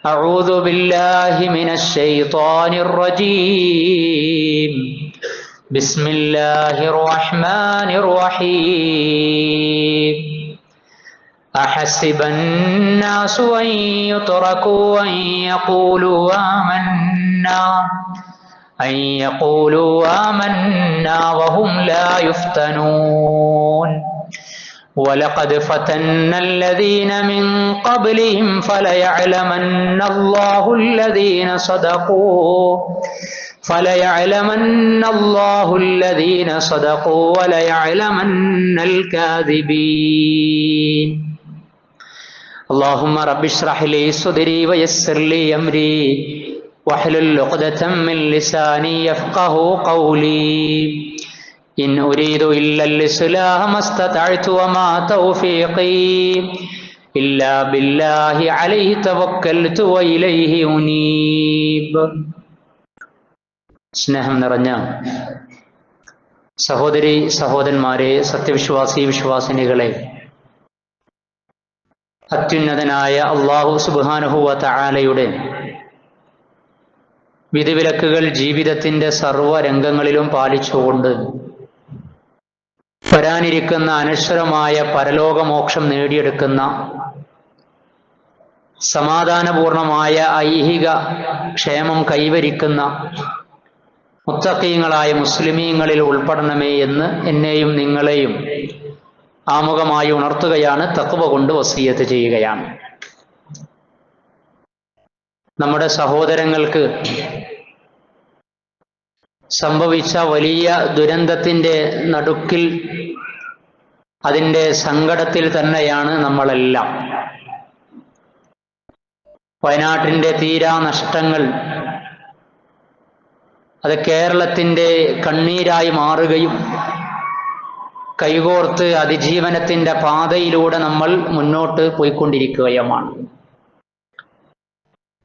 أعوذ بالله من الشيطان الرجيم. بسم الله الرحمن الرحيم. أحسب الناس أن يتركوا أن يقولوا آمنا وهم لا يفتنون. ولقد فتنا الذين من قبلهم فليعلمن الله الذين صدقوا وليعلمن الكاذبين. اللهم رب اشرح لي صدري ويسر لي أمري واحلل عقدة من لساني يفقه قولي. إن أريد إلا الإصلاح ما استطعت وما توفيقي إلا بالله عليه توكلت وإليه أنيب. സ്നേഹം നിറഞ്ഞ സഹോദരി സഹോദരന്മാരെ, സത്യവിശ്വാസി വിശ്വാസിനികളെ, അത്യുന്നതനായ അല്ലാഹു സുബ്ഹാനഹു വ തആലയുടെ വിധിവിലക്കുകൾ ജീവിതത്തിന്റെ സർവ്വ രംഗങ്ങളിലും പാലിച്ചുകൊണ്ട് വരാനിരിക്കുന്ന അനശ്വരമായ പരലോകമോക്ഷം നേടിയെടുക്കുന്ന സമാധാനപൂർണമായ ഐഹിക ക്ഷേമം കൈവരിക്കുന്ന മുത്തഖീങ്ങളായ മുസ്ലിമീങ്ങളിൽ ഉൾപ്പെടണമേ എന്ന് എന്നെയും നിങ്ങളെയും ആമുഖമായി ഉണർത്തുകയാണ്, തഖ്വ കൊണ്ട് വസിയ്യത്ത് ചെയ്യുകയാണ്. നമ്മുടെ സഹോദരങ്ങൾക്ക് സംഭവിച്ച വലിയ ദുരന്തത്തിന്റെ നടുക്കിൽ, അതിൻ്റെ സങ്കടത്തിൽ തന്നെയാണ് നമ്മളെല്ലാം. വയനാട്ടിൻ്റെ തീരാ നഷ്ടങ്ങൾ അത് കേരളത്തിൻ്റെ കണ്ണീരായി മാറുകയും കൈകോർത്ത് അതിജീവനത്തിൻ്റെ പാതയിലൂടെ നമ്മൾ മുന്നോട്ട് പോയിക്കൊണ്ടിരിക്കുകയുമാണ്.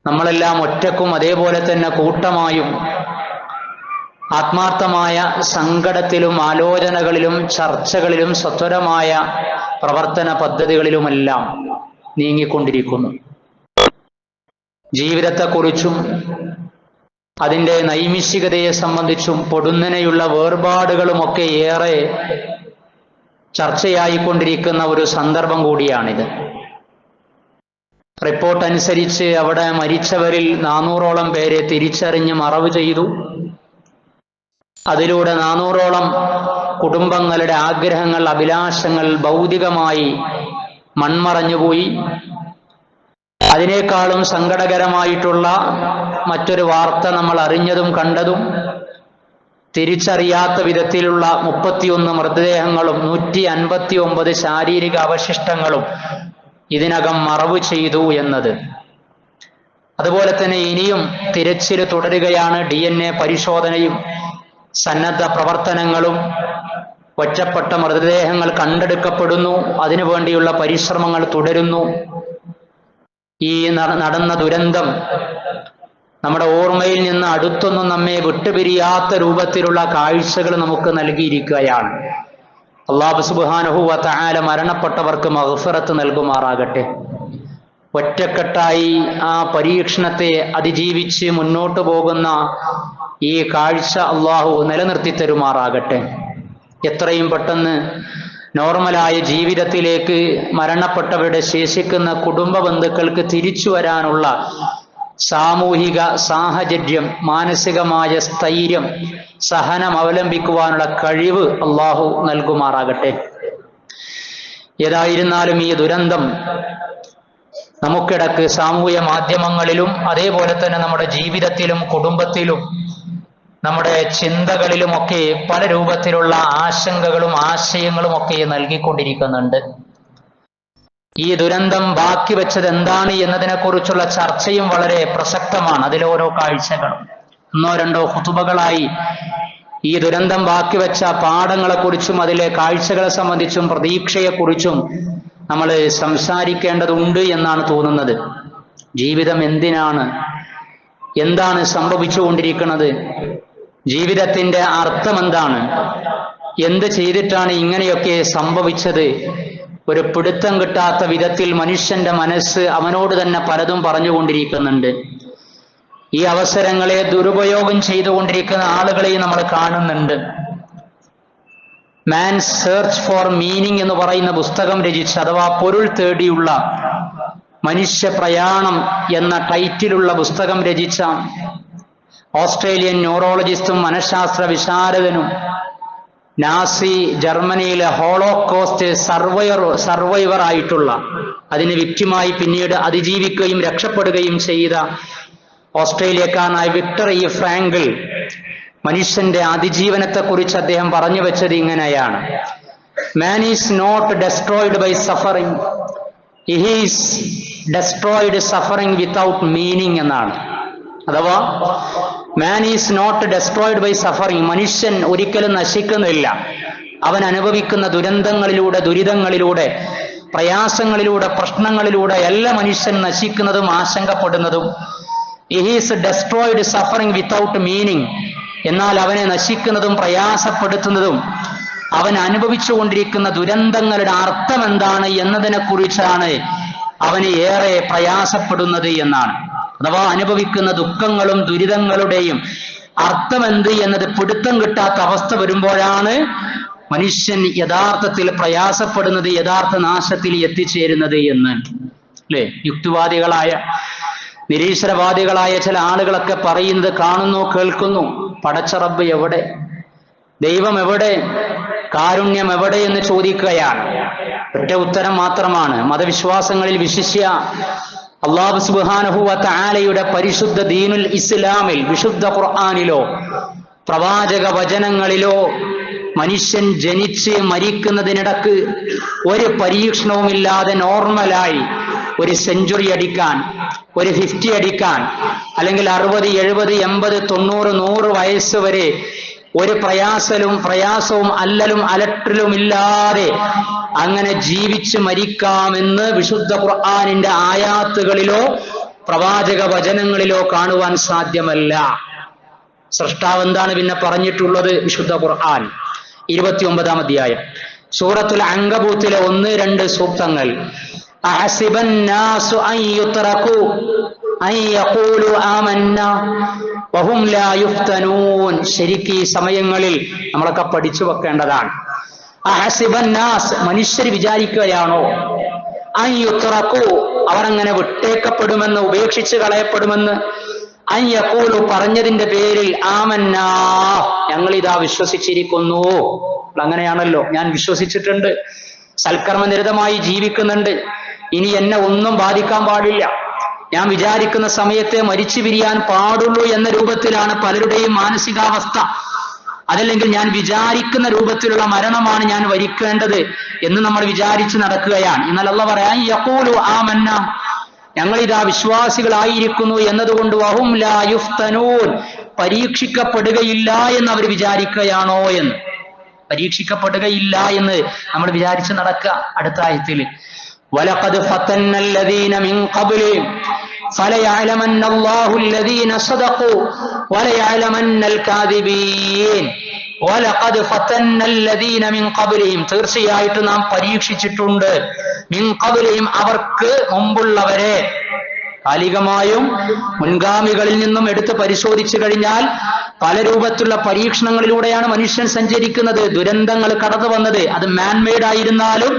നമ്മളെല്ലാം ഒറ്റക്കും അതേപോലെ തന്നെ കൂട്ടമായും ആത്മാർത്ഥമായ സങ്കടത്തിലും ആലോചനകളിലും ചർച്ചകളിലും സത്വരമായ പ്രവർത്തന പദ്ധതികളിലുമെല്ലാം നീങ്ങിക്കൊണ്ടിരിക്കുന്നു. ജീവിതത്തെക്കുറിച്ചും അതിൻ്റെ നൈമിഷികതയെ സംബന്ധിച്ചും പൊടുന്നനെയുള്ള വേർപാടുകളുമൊക്കെ ഏറെ ചർച്ചയായിക്കൊണ്ടിരിക്കുന്ന ഒരു സന്ദർഭം കൂടിയാണിത്. റിപ്പോർട്ട് അനുസരിച്ച് അവിടെ മരിച്ചവരിൽ 400ഓളം പേരെ തിരിച്ചറിഞ്ഞ് മറവ് ചെയ്തു. അതിലൂടെ 400ഓളം കുടുംബങ്ങളുടെ ആഗ്രഹങ്ങൾ, അഭിലാഷങ്ങൾ ഭൗതികമായി മൺമറഞ്ഞുപോയി. അതിനേക്കാളും സങ്കടകരമായിട്ടുള്ള മറ്റൊരു വാർത്ത നമ്മൾ അറിഞ്ഞതും കണ്ടതും, തിരിച്ചറിയാത്ത വിധത്തിലുള്ള 31 മൃതദേഹങ്ങളും 159 ശാരീരിക അവശിഷ്ടങ്ങളും ഇതിനകം മറവ് ചെയ്തു എന്നത്. അതുപോലെ തന്നെ ഇനിയും തിരച്ചിൽ തുടരുകയാണ്. DNA പരിശോധനയും സന്നദ്ധ പ്രവർത്തനങ്ങളും, ഒറ്റപ്പെട്ട മൃതദേഹങ്ങൾ കണ്ടെടുക്കപ്പെടുന്നു, അതിനുവേണ്ടിയുള്ള പരിശ്രമങ്ങൾ തുടരുന്നു. ഈ നടന്ന ദുരന്തം നമ്മുടെ ഓർമ്മയിൽ നിന്ന് അടുത്തൊന്നും നമ്മെ വിട്ടുപിരിയാത്ത രൂപത്തിലുള്ള കാഴ്ചകൾ നമുക്ക് നൽകിയിരിക്കുകയാണ്. അല്ലാഹു സുബ്ഹാനഹു വ തആല മരണപ്പെട്ടവർക്ക് മഗ്ഫിറത്ത് നൽകുമാറാകട്ടെ. ഒറ്റക്കെട്ടായി ആ പരീക്ഷണത്തെ അതിജീവിച്ച് മുന്നോട്ട് പോകുന്ന ഈ കാഴ്ച അല്ലാഹു നിലനിർത്തി തരുമാറാകട്ടെ. എത്രയും പെട്ടെന്ന് നോർമലായ ജീവിതത്തിലേക്ക് മരണപ്പെട്ടവരുടെ ശേഷിക്കുന്ന കുടുംബ ബന്ധുക്കൾക്ക് തിരിച്ചു വരാനുള്ള സാമൂഹിക സാഹചര്യം, മാനസികമായ സ്ഥൈര്യം, സഹനം അവലംബിക്കുവാനുള്ള കഴിവ് അല്ലാഹു നൽകുമാറാകട്ടെ. ഏതായിരുന്നാലും ഈ ദുരന്തം നമുക്കിടക്ക് സാമൂഹ്യ മാധ്യമങ്ങളിലും അതേപോലെ തന്നെ നമ്മുടെ ജീവിതത്തിലും കുടുംബത്തിലും നമ്മുടെ ചിന്തകളിലുമൊക്കെ പല രൂപത്തിലുള്ള ആശങ്കകളും ആശയങ്ങളും ഒക്കെ നൽകിക്കൊണ്ടിരിക്കുന്നുണ്ട്. ഈ ദുരന്തം ബാക്കി വെച്ചത് എന്താണ് എന്നതിനെക്കുറിച്ചുള്ള ചർച്ചയും വളരെ പ്രസക്തമാണ്. അതിലോരോ കാഴ്ചകളും 1-2 ഖുതുബകളായി ഈ ദുരന്തം ബാക്കി വെച്ച പാഠങ്ങളെക്കുറിച്ചും അതിലെ കാഴ്ചകളെ സംബന്ധിച്ചും പ്രതീക്ഷയെക്കുറിച്ചും നമ്മൾ സംസാരിക്കേണ്ടതുണ്ട് എന്നാണ് തോന്നുന്നത്. ജീവിതം എന്താണ് സംഭവിച്ചുകൊണ്ടിരിക്കുന്നത്? ജീവിതത്തിന്റെ അർത്ഥം എന്താണ്? എന്ത് ചെയ്തിട്ടാണ് ഇങ്ങനെയൊക്കെ സംഭവിച്ചത്? ഒരു പിടുത്തം കിട്ടാത്ത വിധത്തിൽ മനുഷ്യന്റെ മനസ്സ് അവനോട് തന്നെ പലതും പറഞ്ഞുകൊണ്ടിരിക്കുന്നുണ്ട്. ഈ അവസരങ്ങളെ ദുരുപയോഗം ചെയ്തുകൊണ്ടിരിക്കുന്ന ആളുകളെയും നമ്മൾ കാണുന്നുണ്ട്. മാൻ സെർച്ച് ഫോർ മീനിങ് എന്ന് പറയുന്ന പുസ്തകം രചിച്ച, അഥവാ പൊരുൾ തേടിയുള്ള മനുഷ്യ പ്രയാണം എന്ന ടൈറ്റിലുള്ള പുസ്തകം രചിച്ച ഓസ്ട്രേലിയൻ ന്യൂറോളജിസ്റ്റും മനഃശാസ്ത്ര വിശാരദനും നാസി ജർമ്മനിയിലെ ഹോളോകോസ്റ്റ് സർവൈവർ ആയിട്ടുള്ള, അതിന് വിക്റ്റിമായി പിന്നീട് അതിജീവിക്കുകയും രക്ഷപ്പെടുകയും ചെയ്ത ഓസ്ട്രേലിയക്കാരനായ വിക്ടർ ഇ ഫ്രാങ്കിൾ മനുഷ്യന്റെ അതിജീവനത്തെക്കുറിച്ച് അദ്ദേഹം പറഞ്ഞു വെച്ചത് ഇങ്ങനെയാണ്: man is not destroyed by suffering, he is destroyed suffering without meaning എന്നാണ്. അഥവാ man is not destroyed by suffering, മനുഷ്യൻ ഒരിക്കലും നശിക്കുന്നില്ല. അവൻ അനുഭവിക്കുന്ന ദുരന്തങ്ങളിലൂടെ, ദുരിതങ്ങളിലൂടെ, പ്രയാസങ്ങളിലൂടെ, പ്രശ്നങ്ങളിലൂടെ എല്ലാ മനുഷ്യൻ നശിക്കുന്നതും ആശങ്കപ്പെടുന്നതും. He is destroyed suffering without meaning, എന്നാൽ അവനെ നശിക്കുന്നതും പ്രയാസപ്പെടുത്തുന്നതും അവൻ അനുഭവിച്ചുകൊണ്ടിരിക്കുന്ന ദുരന്തങ്ങളുടെ അർത്ഥം എന്താണ് എന്നതിനെ കുറിച്ചാണ് അവന് ഏറെ പ്രയാസപ്പെടുന്നത് എന്നാണ്. അഥവാ അനുഭവിക്കുന്ന ദുഃഖങ്ങളും ദുരിതങ്ങളുടെയും അർത്ഥമെന്ത് എന്നത് പിടുത്തം കിട്ടാത്ത അവസ്ഥ വരുമ്പോഴാണ് മനുഷ്യൻ യഥാർത്ഥത്തിൽ പ്രയാസപ്പെടുന്നത്, യഥാർത്ഥ നാശത്തിൽ എത്തിച്ചേരുന്നത് എന്ന്. അല്ലേ? യുക്തിവാദികളായ, നിരീശ്വരവാദികളായ ചില ആളുകളൊക്കെ പറയുന്നത് കാണുന്നു, കേൾക്കുന്നു. പടച്ച റബ്ബ് എവിടെ? ദൈവം എവിടെ? കാരുണ്യം എവിടെ എന്ന് ചോദിക്കുകയാണ്. ഒറ്റ ഉത്തരം മാത്രമാണ്. മതവിശ്വാസങ്ങളിൽ വിശിഷ്യ അല്ലാഹു സുബ്ഹാനഹു വ തആലയുടെ പരിശുദ്ധ ദീനുൽ ഇസ്ലാമിൽ, വിശുദ്ധ ഖുർആനിലോ പ്രവാചക വചനങ്ങളിലോ മനുഷ്യൻ ജനിച്ച് മരിക്കുന്നതിനിടക്ക് ഒരു പരീക്ഷണവുമില്ലാതെ നോർമലായി ഒരു സെഞ്ചുറി അടിക്കാൻ, ഒരു 50 അടിക്കാൻ, അല്ലെങ്കിൽ 60, 70, 80, 90, 100 വയസ്സ് വരെ ഒരു പ്രയാസവും അല്ലലും അലട്ടലും ഇല്ലാതെ അങ്ങനെ ജീവിച്ച് മരിക്കാമെന്ന് വിശുദ്ധ ഖുർആനിന്റെ ആയാത്തുകളിലോ പ്രവാചക വചനങ്ങളിലോ കാണുവാൻ സാധ്യമല്ല. സൃഷ്ടാവ് എന്താണ് പിന്നെ പറഞ്ഞിട്ടുള്ളത്? വിശുദ്ധ ഖുർആൻ 29-ാം അധ്യായം സൂറത്തുൽ അങ്കബൂത്തിലെ 1-2 സൂക്തങ്ങൾ. അഹസിബൻ നാസു അൻ യുത്രകൂ അൻ യഖൂലു ആമന്നാ വഹും ലാ യുഫ്തനൂൻ. ശരിക്കും ഈ സമയങ്ങളിൽ നമ്മളൊക്കെ പഠിച്ചു വെക്കേണ്ടതാണ്. അഹസിബൻ നാസ്, മനുഷ്യർ വിചാരിക്കുകയാണോ? അൻ യുത്രകൂ, അവർ അങ്ങനെ വിട്ടേക്കപ്പെടുമെന്ന്, ഉപേക്ഷിച്ച് കളയപ്പെടുമെന്ന്. അൻ യഖൂലു, പറഞ്ഞതിന്റെ പേരിൽ ആമന്നാ, ഞങ്ങളിതാ വിശ്വസിച്ചിരിക്കുന്നു. അങ്ങനെയാണല്ലോ, ഞാൻ വിശ്വസിച്ചിട്ടുണ്ട്, സൽക്കർമ്മനിരതമായി ജീവിക്കുന്നുണ്ട്, ഇനി എന്നെ ഒന്നും ബാധിക്കാൻ പാടില്ല, ഞാൻ വിചാരിക്കുന്ന സമയത്തെ മരിച്ചു പിരിയാൻ പാടുള്ളൂ എന്ന രൂപത്തിലാണ് പലരുടെയും മാനസികാവസ്ഥ. അതല്ലെങ്കിൽ ഞാൻ വിചാരിക്കുന്ന രൂപത്തിലുള്ള മരണമാണ് ഞാൻ വരിക്കേണ്ടത് എന്ന് നമ്മൾ വിചാരിച്ച് നടക്കുകയാണ്. എന്നാൽ അല്ലാഹു പറയാൻ യഖൂലു ആമന്ന, ഞങ്ങളിതാ വിശ്വാസികളായിരിക്കുന്നു എന്നതുകൊണ്ട് വഹും ലാ യുഫ്തനൂൻ, പരീക്ഷിക്കപ്പെടുകയില്ല എന്ന് അവർ വിചാരിക്കുകയാണോ എന്ന്. പരീക്ഷിക്കപ്പെടുകയില്ല എന്ന് നമ്മൾ വിചാരിച്ച് നടക്കുക. അടുത്ത ആയത്തില് വലഖദ് ഫതന്നല്ലദീന മിൻ ഖബ്ലിഹിം ഫലയഅലമന്നല്ലാഹു അല്ലദീന സദഖൂ വലയഅലമന്നൽ കാദിബീൻ. വലഖദ് ഫതന്നല്ലദീന മിൻ ഖബ്ലിഹിം, തീർച്ചയായിട്ടും നാം പരീക്ഷിച്ചിട്ടുണ്ട്, മിൻ ഖബ്ലിഹിം, അവർക്ക് മുമ്പുള്ളവരെ. കാലികമായും മുൻഗാമികളിൽ നിന്നും എടുത്ത് പരിശോധിച്ചു കഴിഞ്ഞാൽ പല രൂപത്തിലുള്ള പരീക്ഷണങ്ങളിലൂടെയാണ് മനുഷ്യൻ സഞ്ചരിക്കുന്നത്, ദുരന്തങ്ങൾ കടന്നു വന്നത്. അത് മാൻമെയ്ഡ് ആയിരുന്നാലും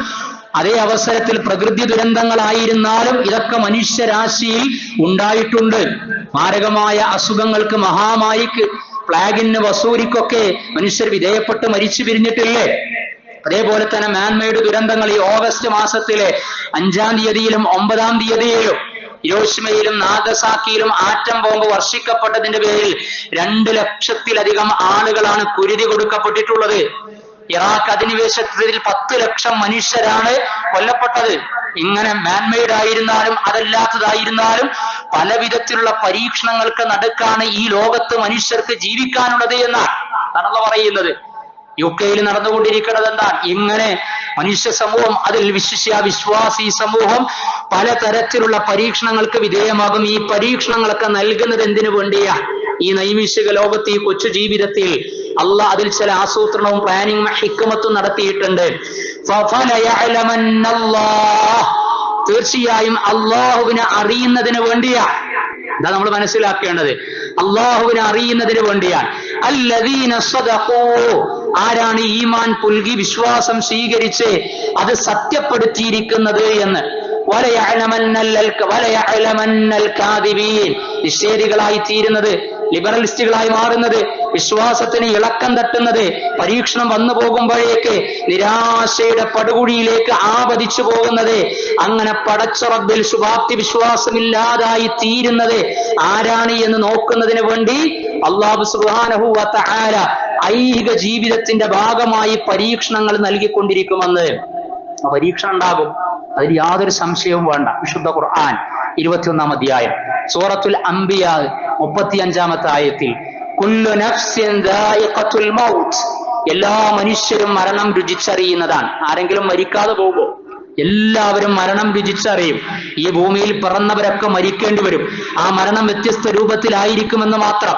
അതേ അവസരത്തിൽ പ്രകൃതി ദുരന്തങ്ങളായിരുന്നാലും ഇതൊക്കെ മനുഷ്യരാശിയിൽ ഉണ്ടായിട്ടുണ്ട്. മാരകമായ അസുഖങ്ങൾക്ക്, മഹാമാരിക്ക്, പ്ലാഗിന്, വസൂരിക്കൊക്കെ മനുഷ്യർ വിധേയപ്പെട്ട് മരിച്ചു പിരിഞ്ഞിട്ടില്ലേ? അതേപോലെ തന്നെ മാൻമെയ്ഡ് ദുരന്തങ്ങൾ ഈ ഓഗസ്റ്റ് മാസത്തിലെ 5-ാം തീയതിയിലും 9-ാം തീയതിയിലും ഹിരോഷിമയിലും നാഗസാക്കിയിലും ആറ്റം ബോംബ് വർഷിക്കപ്പെട്ടതിന്റെ പേരിൽ 2 ലക്ഷത്തിലധികം ആളുകളാണ് കുരുതി കൊടുക്കപ്പെട്ടിട്ടുള്ളത്. ഇറാഖ് അധിനിവേശത്തിൽ 10 ലക്ഷം മനുഷ്യരാണ് കൊല്ലപ്പെട്ടത്. ഇങ്ങനെ മാൻമെയ്ഡ് ആയിരുന്നാലും അതല്ലാത്തതായിരുന്നാലും പല വിധത്തിലുള്ള പരീക്ഷണങ്ങൾക്ക് നടുക്കാണ് ഈ ലോകത്ത് മനുഷ്യർക്ക് ജീവിക്കാനുള്ളത് എന്നാണ് പറയുന്നത്. UK-യിൽ നടന്നുകൊണ്ടിരിക്കുന്നത് എന്താണ്? ഇങ്ങനെ മനുഷ്യ സമൂഹം, അതിൽ വിശ്വാസി സമൂഹം പലതരത്തിലുള്ള പരീക്ഷണങ്ങൾക്ക് വിധേയമാകും. ഈ പരീക്ഷണങ്ങളൊക്കെ നൽകുന്നത് എന്തിനു വേണ്ടിയാ? ഈ നൈമിഷിക ലോകത്ത്, ഈ കൊച്ചു ജീവിതത്തിൽ അള്ളാഹ് അതിൽ ചില ആസൂത്രണവും പ്ലാനിങ്ങും ഹിക്മത്തും നടത്തിയിട്ടുണ്ട്. തീർച്ചയായും അള്ളാഹുവിനെ അറിയുന്നതിന് വേണ്ടിയാണ്. ഇതാ നമ്മൾ മനസ്സിലാക്കേണ്ടത്, അള്ളാഹുവിനെ അറിയുന്നതിന് വേണ്ടിയാണ്. അല്ലദീന സദഖൂ, ആരാണ് ഈമാൻ പുൽകി വിശ്വാസം സ്വീകരിച്ച് അത് സത്യപ്പെടുത്തിയിരിക്കുന്നത് എന്ന്. നിഷേധികളായി തീരുന്നത്, ലിബറലിസ്റ്റുകളായി മാറുന്നത്, വിശ്വാസത്തിന് ഇളക്കം തട്ടുന്നത്, പരീക്ഷണം വന്നു പോകുമ്പോഴേക്ക് നിരാശയുടെ പടുകുഴിയിലേക്ക് ആപതിച്ചു പോകുന്നത്, അങ്ങനെ പടച്ച റബ്ബിൽ ശുഭാപ്തി വിശ്വാസമില്ലാതായി തീരുന്നത് ആരാണ് എന്ന് നോക്കുന്നതിന് വേണ്ടി അല്ലാഹു സുബ്ഹാനഹു വ തആല ഐഹിക ജീവിതത്തിന്റെ ഭാഗമായി പരീക്ഷണങ്ങൾ നൽകിക്കൊണ്ടിരിക്കുമെന്ന്. പരീക്ഷണം ഉണ്ടാകും, അതിൽ യാതൊരു സംശയവും വേണ്ട. വിശുദ്ധ ഖുർആൻ 21-ാം അധ്യായം സൂറത്തുൽ അംബിയ 35-ാമത്തെ ആയത്തിൽ കുല്ലു നഫ്സിൻ ദായിഖത്തുൽ മൗത്ത്, എല്ലാ മനുഷ്യരും മരണം രുചിച്ചറിയുന്നതാണ്. ആരെങ്കിലും മരിക്കാതെ പോകുമോ? എല്ലാവരും മരണം രുചിച്ചറിയും. ഈ ഭൂമിയിൽ പിറന്നവരൊക്കെ മരിക്കേണ്ടി വരും. ആ മരണം വ്യത്യസ്ത രൂപത്തിലായിരിക്കുമെന്ന് മാത്രം.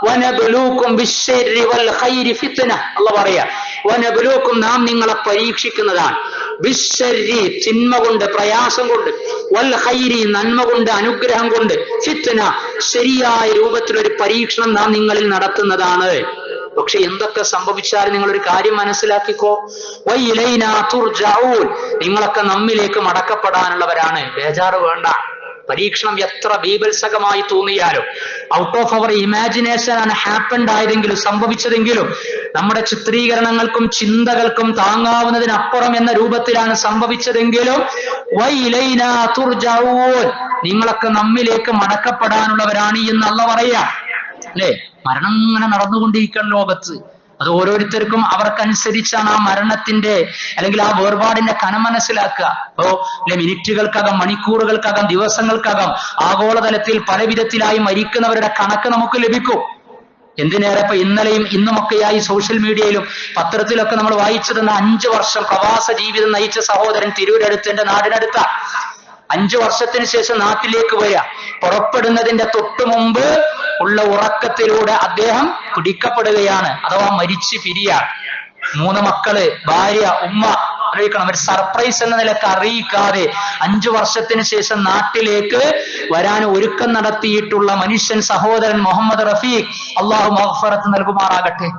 വനബ്ലൂക്കും ബിശ്ശർരി വൽ ഖൈരി ഫിത്ന, അല്ലാഹു പറയാ, വനബ്ലൂക്കും, നാം നിങ്ങളെ പരീക്ഷിക്കുന്നതാണ്. ബിശ്ശർരി, തിന്മ കൊണ്ട്, പ്രയാസം കൊണ്ട്, വൽ ഖൈരി, നന്മ കൊണ്ട്, അനുഗ്രഹം കൊണ്ട്, ഫിത്ന, ശരിയായ രൂപത്തിലൊരു പരീക്ഷണം നാം നിങ്ങളിൽ നടത്തുന്നതാണ്. പക്ഷെ എന്തൊക്കെ സംഭവിച്ചാലും നിങ്ങളൊരു കാര്യം മനസ്സിലാക്കിക്കോ, വഇലൈനാ തുർജഊൻ, നിങ്ങളൊക്കെ നമ്മിലേക്ക് മടക്കപ്പെടാനുള്ളവരാണ്. ബേജാറ് വേണ്ട. പരീക്ഷണം എത്ര ബീഭത്സകമായി തോന്നിയാലും, ഔട്ട് ഓഫ് അവർ ഇമാജിനേഷൻ ആണ് ഹാപ്പൻഡ് ആയതെങ്കിലും, സംഭവിച്ചതെങ്കിലും, നമ്മുടെ ചിത്രീകരണങ്ങൾക്കും ചിന്തകൾക്കും താങ്ങാവുന്നതിനപ്പുറം എന്ന രൂപത്തിലാണ് സംഭവിച്ചതെങ്കിലും, വഇലൈനാ തുർജഊൻ, നിങ്ങളൊക്കെ നമ്മിലേക്ക് മടക്കപ്പെടാനുള്ളവരാണ് എന്ന് അല്ലാഹു പറയാ. അല്ലേ? മരണം ഇങ്ങനെ നടന്നുകൊണ്ടിരിക്കുന്ന ലോകത്ത്, അത് ഓരോരുത്തർക്കും അവർക്കനുസരിച്ചാണ് ആ മരണത്തിന്റെ അല്ലെങ്കിൽ ആ വേർപാടിന്റെ കനം മനസ്സിലാക്കുക. അപ്പോ മിനിറ്റുകൾക്കകം, മണിക്കൂറുകൾക്കകം, ദിവസങ്ങൾക്കകം ആഗോളതലത്തിൽ പല വിധത്തിലായി മരിക്കുന്നവരുടെ കണക്ക് നമുക്ക് ലഭിക്കും. എന്തിനേറെ ഇപ്പൊ ഇന്നലെയും ഇന്നുമൊക്കെയായി സോഷ്യൽ മീഡിയയിലും പത്രത്തിലൊക്കെ നമ്മൾ വായിച്ചതെന്ന 5 വർഷം പ്രവാസ ജീവിതം നയിച്ച സഹോദരൻ തിരൂരടുത്ത്, എന്റെ നാടിനടുത്ത, 5 വർഷത്തിന് ശേഷം നാട്ടിലേക്ക് വരിക. പുറപ്പെടുന്നതിന്റെ തൊട്ടു മുമ്പ് ഉള്ള ഉറക്കത്തിലൂടെ അദ്ദേഹം പിടിക്കപ്പെടുകയാണ്, അഥവാ മരിച്ചു പിരിയാണ്. 3 മക്കള്, ഭാര്യ, ഉമ്മ, അറിയിക്കണം. ഒരു സർപ്രൈസ് എന്ന നിലക്ക് അറിയിക്കാതെ 5 വർഷത്തിന് ശേഷം നാട്ടിലേക്ക് വരാൻ ഒരുക്കം നടത്തിയിട്ടുള്ള മനുഷ്യൻ സഹോദരൻ മുഹമ്മദ് റഫീഖ്, അള്ളാഹു മഗ്ഫിറത്ത് നൽകുമാറാകട്ടെ.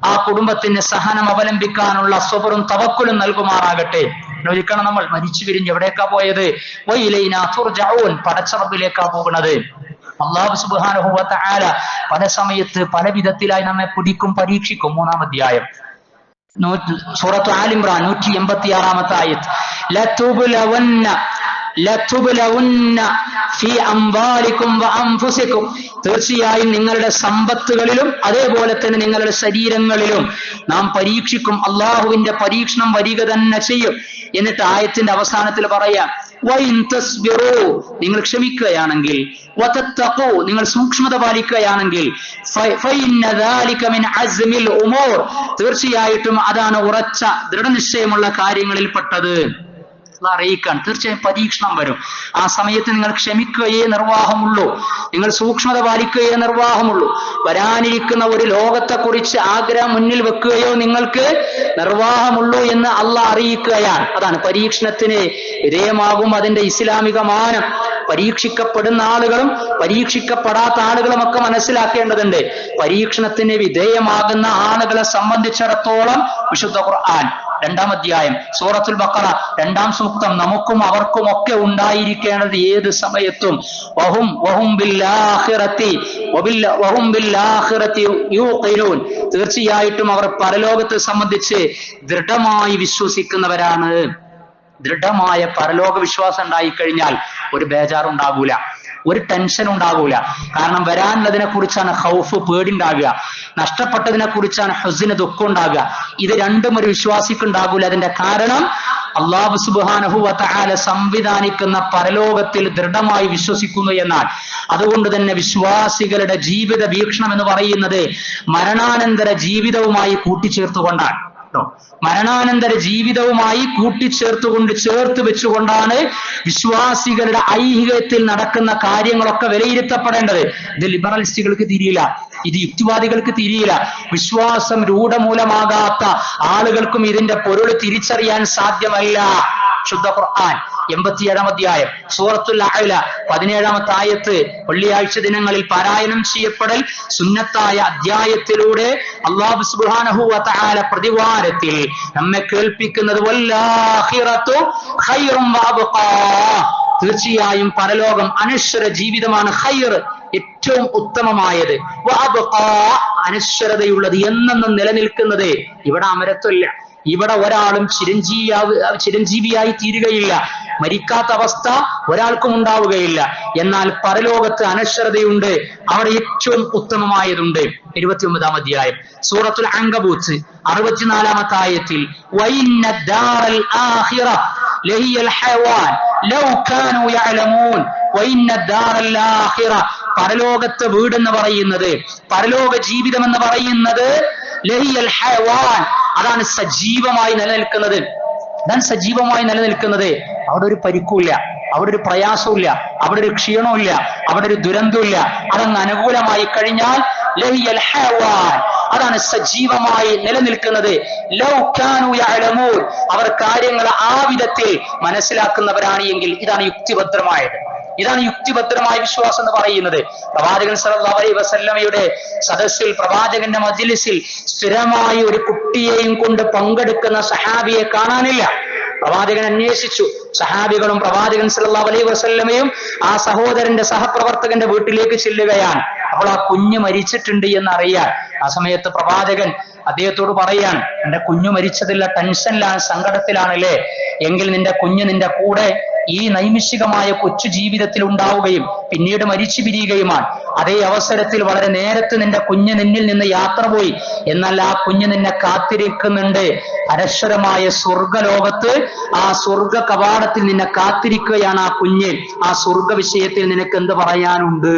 ആ കുടുംബത്തിന് സഹനം അവലംബിക്കാനുള്ള സ്വബറും തവക്കുലും നൽകുമാറാകട്ടെ. ഒരിക്കണം നമ്മൾ മരിച്ചു പിരിഞ്ഞ് എവിടേക്കാ പോയത്? വഇലൈനാ തുർജഊൻ, പടച്ച റബ്ബിലേക്കാ പോകുന്നത്. അല്ലാഹു സുബ്ഹാനഹു വ തആല പല സമയത്ത് പല വിധത്തിലായി നമ്മെ പിടിക്കും, പരീക്ഷിക്കും. 3-ാം അധ്യായം സൂറത്ത് ആൽ ഇംറാൻ 186-ാമത്തെ ആയത്ത്, ലതുബ്ലവുന്ന ഫീ അംവാലികും വഅൻഫുസികും, തീർച്ചയായും നിങ്ങളുടെ സമ്പത്തുകളിലും അതേപോലെ തന്നെ നിങ്ങളുടെ ശരീരങ്ങളിലും നാം പരീക്ഷിക്കും. അള്ളാഹുവിന്റെ പരീക്ഷണം വരിക തന്നെ ചെയ്യും. എന്നിട്ട് ആയത്തിന്റെ അവസാനത്തിൽ പറയാം, വഇൻ തസ്ബിറൂ, നിങ്ങൾ ക്ഷമിക്കുകയാണെങ്കിൽ, വതത്തഖൂ, നിങ്ങൾ സൂക്ഷ്മത പാലിക്കുകയാണെങ്കിൽ, ഫഇന്ന ദാലിക മിൻ അസ്മിൽ ഉമൂർ, തീർച്ചയായിട്ടും അതാണ് ഉറച്ച ദൃഢനിശ്ചയമുള്ള കാര്യങ്ങളിൽപ്പെട്ടത്. അറിയിക്കാൻ തീർച്ചയായും പരീക്ഷണം വരും. ആ സമയത്ത് നിങ്ങൾ ക്ഷമിക്കുകയേ നിർവാഹമുള്ളൂ, നിങ്ങൾ സൂക്ഷ്മത പാലിക്കുകയേ നിർവാഹമുള്ളൂ. വരാനിരിക്കുന്ന ഒരു ലോകത്തെക്കുറിച്ച് ആഗ്രഹം മുന്നിൽ വെക്കുകയോ നിങ്ങൾക്ക് നിർവാഹമുള്ളൂ എന്ന് അള്ളാഹ് അറിയിക്കുകയാണ്. അതാണ് പരീക്ഷണത്തിന് വിധേയമാകും അതിന്റെ ഇസ്ലാമിക മാനം. പരീക്ഷിക്കപ്പെടുന്ന ആളുകളും പരീക്ഷിക്കപ്പെടാത്ത ആളുകളും ഒക്കെ മനസ്സിലാക്കേണ്ടതുണ്ട്. പരീക്ഷണത്തിന് വിധേയമാകുന്ന ആളുകളെ സംബന്ധിച്ചിടത്തോളം വിശുദ്ധ ഖുർആൻ 2-ാം അധ്യായം സൂറത്തുൽ ബഖറ 2-ാം സൂക്തം നമുക്കും അവർക്കും ഒക്കെ ഉണ്ടായിരിക്കേണ്ടത് ഏത് സമയത്തും വഹും ബിൽ-ആഖിറതി യൂഖിനൂൻ, തീർച്ചയായിട്ടും അവർ പരലോകത്തെ സംബന്ധിച്ച് ദൃഢമായി വിശ്വസിക്കുന്നവരാണ്. ദൃഢമായ പരലോക വിശ്വാസം ഉണ്ടായിക്കഴിഞ്ഞാൽ ഒരു ബേജാറുണ്ടാകൂല, ഒരു ടെൻഷൻ ഉണ്ടാകൂല. കാരണം വരാനുള്ളതിനെ കുറിച്ചാണ് ഖൗഫ്, പേടിണ്ടാകുക. നഷ്ടപ്പെട്ടതിനെ കുറിച്ചാണ് ഹുസ്ന്, ദുഃഖം ഉണ്ടാകുക. ഇത് രണ്ടും ഒരു വിശ്വാസിക്കുണ്ടാകൂല. അതിന്റെ കാരണം അല്ലാഹു സുബ്ഹാനഹു വ തആല സംവിധാനിക്കുന്ന പരലോകത്തിൽ ദൃഢമായി വിശ്വസിക്കുന്നു എന്നാണ്. അതുകൊണ്ട് തന്നെ വിശ്വാസികളുടെ ജീവിത വീക്ഷണം എന്ന് പറയുന്നത് മരണാനന്തര ജീവിതവുമായി കൂട്ടിച്ചേർത്തുകൊണ്ടാണ്. മരണാനന്തര ജീവിതവുമായി ചേർത്ത് വെച്ചുകൊണ്ടാണ് വിശ്വാസികളുടെ ഐഹികത്തിൽ നടക്കുന്ന കാര്യങ്ങളൊക്കെ വിലയിരുത്തപ്പെടേണ്ടത്. ഇത് ലിബറലിസ്റ്റുകൾക്ക് തിരിയില്ല, ഇത് യുക്തിവാദികൾക്ക് തിരിയില്ല. വിശ്വാസം രൂഢമൂലമാകാത്ത ആളുകൾക്കും ഇതിന്റെ പൊരുൾ തിരിച്ചറിയാൻ സാധ്യമല്ല. ശുദ്ധ ഖുർആൻ 87-ാം അധ്യായം സൂറത്തുൽ അഅല 17-ാമത്തെ ആയത്ത് വെള്ളിയാഴ്ച ദിനങ്ങളിൽ പാരായണം ചെയ്യപ്പെടൽ സുന്നത്തായ അധ്യായത്തിലൂടെ അല്ലാഹു സുബ്ഹാനഹു വ തആല പ്രതിവാരത്തിൽ നമ്മെ കേൾപ്പിക്കുന്നത് വല്ലാഖിറതു ഖൈറും വഅബ്ഖാ, തീർച്ചയായും പരലോകം അനശ്വര ജീവിതമാണ്. ഖൈർ ഏറ്റവും ഉത്തമമായത്, വഅബ്ഖാ അനശ്വരതയുള്ളത്, എന്നെന്നും നിലനിൽക്കുന്നത്. ഇവിടെ അമരത്വമില്ല, ഇവിടെ ഒരാളും ചിരഞ്ജീവിയായി തീരുകയില്ല, മരിക്കാത്ത അവസ്ഥ ഒരാൾക്കും ഉണ്ടാവുകയില്ല. എന്നാൽ പരലോകത്ത് അനശ്വരതയുണ്ട്, അവിടെ ഏറ്റവും ഉത്തമമായതുണ്ട്. 29-ാം അധ്യായം സൂറത്തുൽ അൻകബൂത്ത് 64-ാമത്തെ ആയത്തിൽ വഇന്ന ദാറൽ ആഖിറ ലഹിയൽ ഹയവാൻ ലൗ കാനൂ യഅലമൂൻ. വഇന്ന ദാറൽ ആഖിറ, പരലോകത്തെ വീടെന്ന് പറയുന്നത്, പരലോക ജീവിതം എന്ന് പറയുന്നത് ലഹിയൽ ഹയവാൻ, അതാണ് സജീവമായി നിലനിൽക്കുന്നത്. അവിടെ ഒരു പരിക്കുമില്ല, അവിടെ ഒരു പ്രയാസമില്ല, അവിടെ ഒരു ക്ഷീണമില്ല, അവിടെ ഒരു ദുരന്തമില്ല. അതങ്ങ് അനുകൂലമായി കഴിഞ്ഞാൽ ലഹിയൽ ഹയവാൻ, അതാണ് സജീവമായി നിലനിൽക്കുന്നത്. ലൗ കാനൂ യഅലമൂൻ, അവർ കാര്യങ്ങൾ ആ വിധത്തിൽ മനസ്സിലാക്കുന്നവരാണ് എങ്കിൽ. ഇതാണ് യുക്തിഭദ്രമായത്, ഇതാണ് യുക്തിഭദ്രമായ വിശ്വാസം എന്ന് പറയുന്നത്. പ്രവാചകൻ സല്ലല്ലാഹു അലൈഹി വസല്ലമയുടെ സദസ്സിൽ, പ്രവാചകന്റെ മജ്ലിസിൽ സ്ഥിരമായി ഒരു കുട്ടിയെയും കൊണ്ട് പങ്കെടുക്കുന്ന സഹാബിയെ കാണാനില്ല. പ്രവാചകൻ അന്വേഷിച്ചു. സഹാബികളും പ്രവാചകൻ സല്ലല്ലാഹു അലൈഹി വസല്ലമയും ആ സഹോദരന്റെ സഹപ്രവർത്തകന്റെ വീട്ടിലേക്ക് ചെല്ലുകയാണ്. അപ്പോൾ ആ കുഞ്ഞ് മരിച്ചിട്ടുണ്ട് എന്നറിയാൻ ആ സമയത്ത് പ്രവാചകൻ അദ്ദേഹത്തോട് പറയാൻ, എന്റെ കുഞ്ഞു മരിച്ചതില്ല, ടെൻഷനിലാണ്, സങ്കടത്തിലാണല്ലേ, എങ്കിൽ നിന്റെ കുഞ്ഞ് നിന്റെ കൂടെ ഈ നൈമിഷികമായ കൊച്ചു ജീവിതത്തിൽ ഉണ്ടാവുകയും പിന്നീട് മരിച്ചു പിരിയുകയുമാണ്. അതേ അവസരത്തിൽ വളരെ നേരത്തെ നിന്റെ കുഞ്ഞ് നിന്നിൽ നിന്ന് യാത്ര പോയി, എന്നാൽ ആ കുഞ്ഞ് നിന്നെ കാത്തിരിക്കുന്നുണ്ട്. അനശ്വരമായ സ്വർഗലോകത്ത് ആ സ്വർഗ കവാടത്തിൽ നിന്നെ കാത്തിരിക്കുകയാണ് ആ കുഞ്ഞ്. ആ സ്വർഗ വിഷയത്തിൽ നിനക്ക് എന്ത് പറയാനുണ്ട്?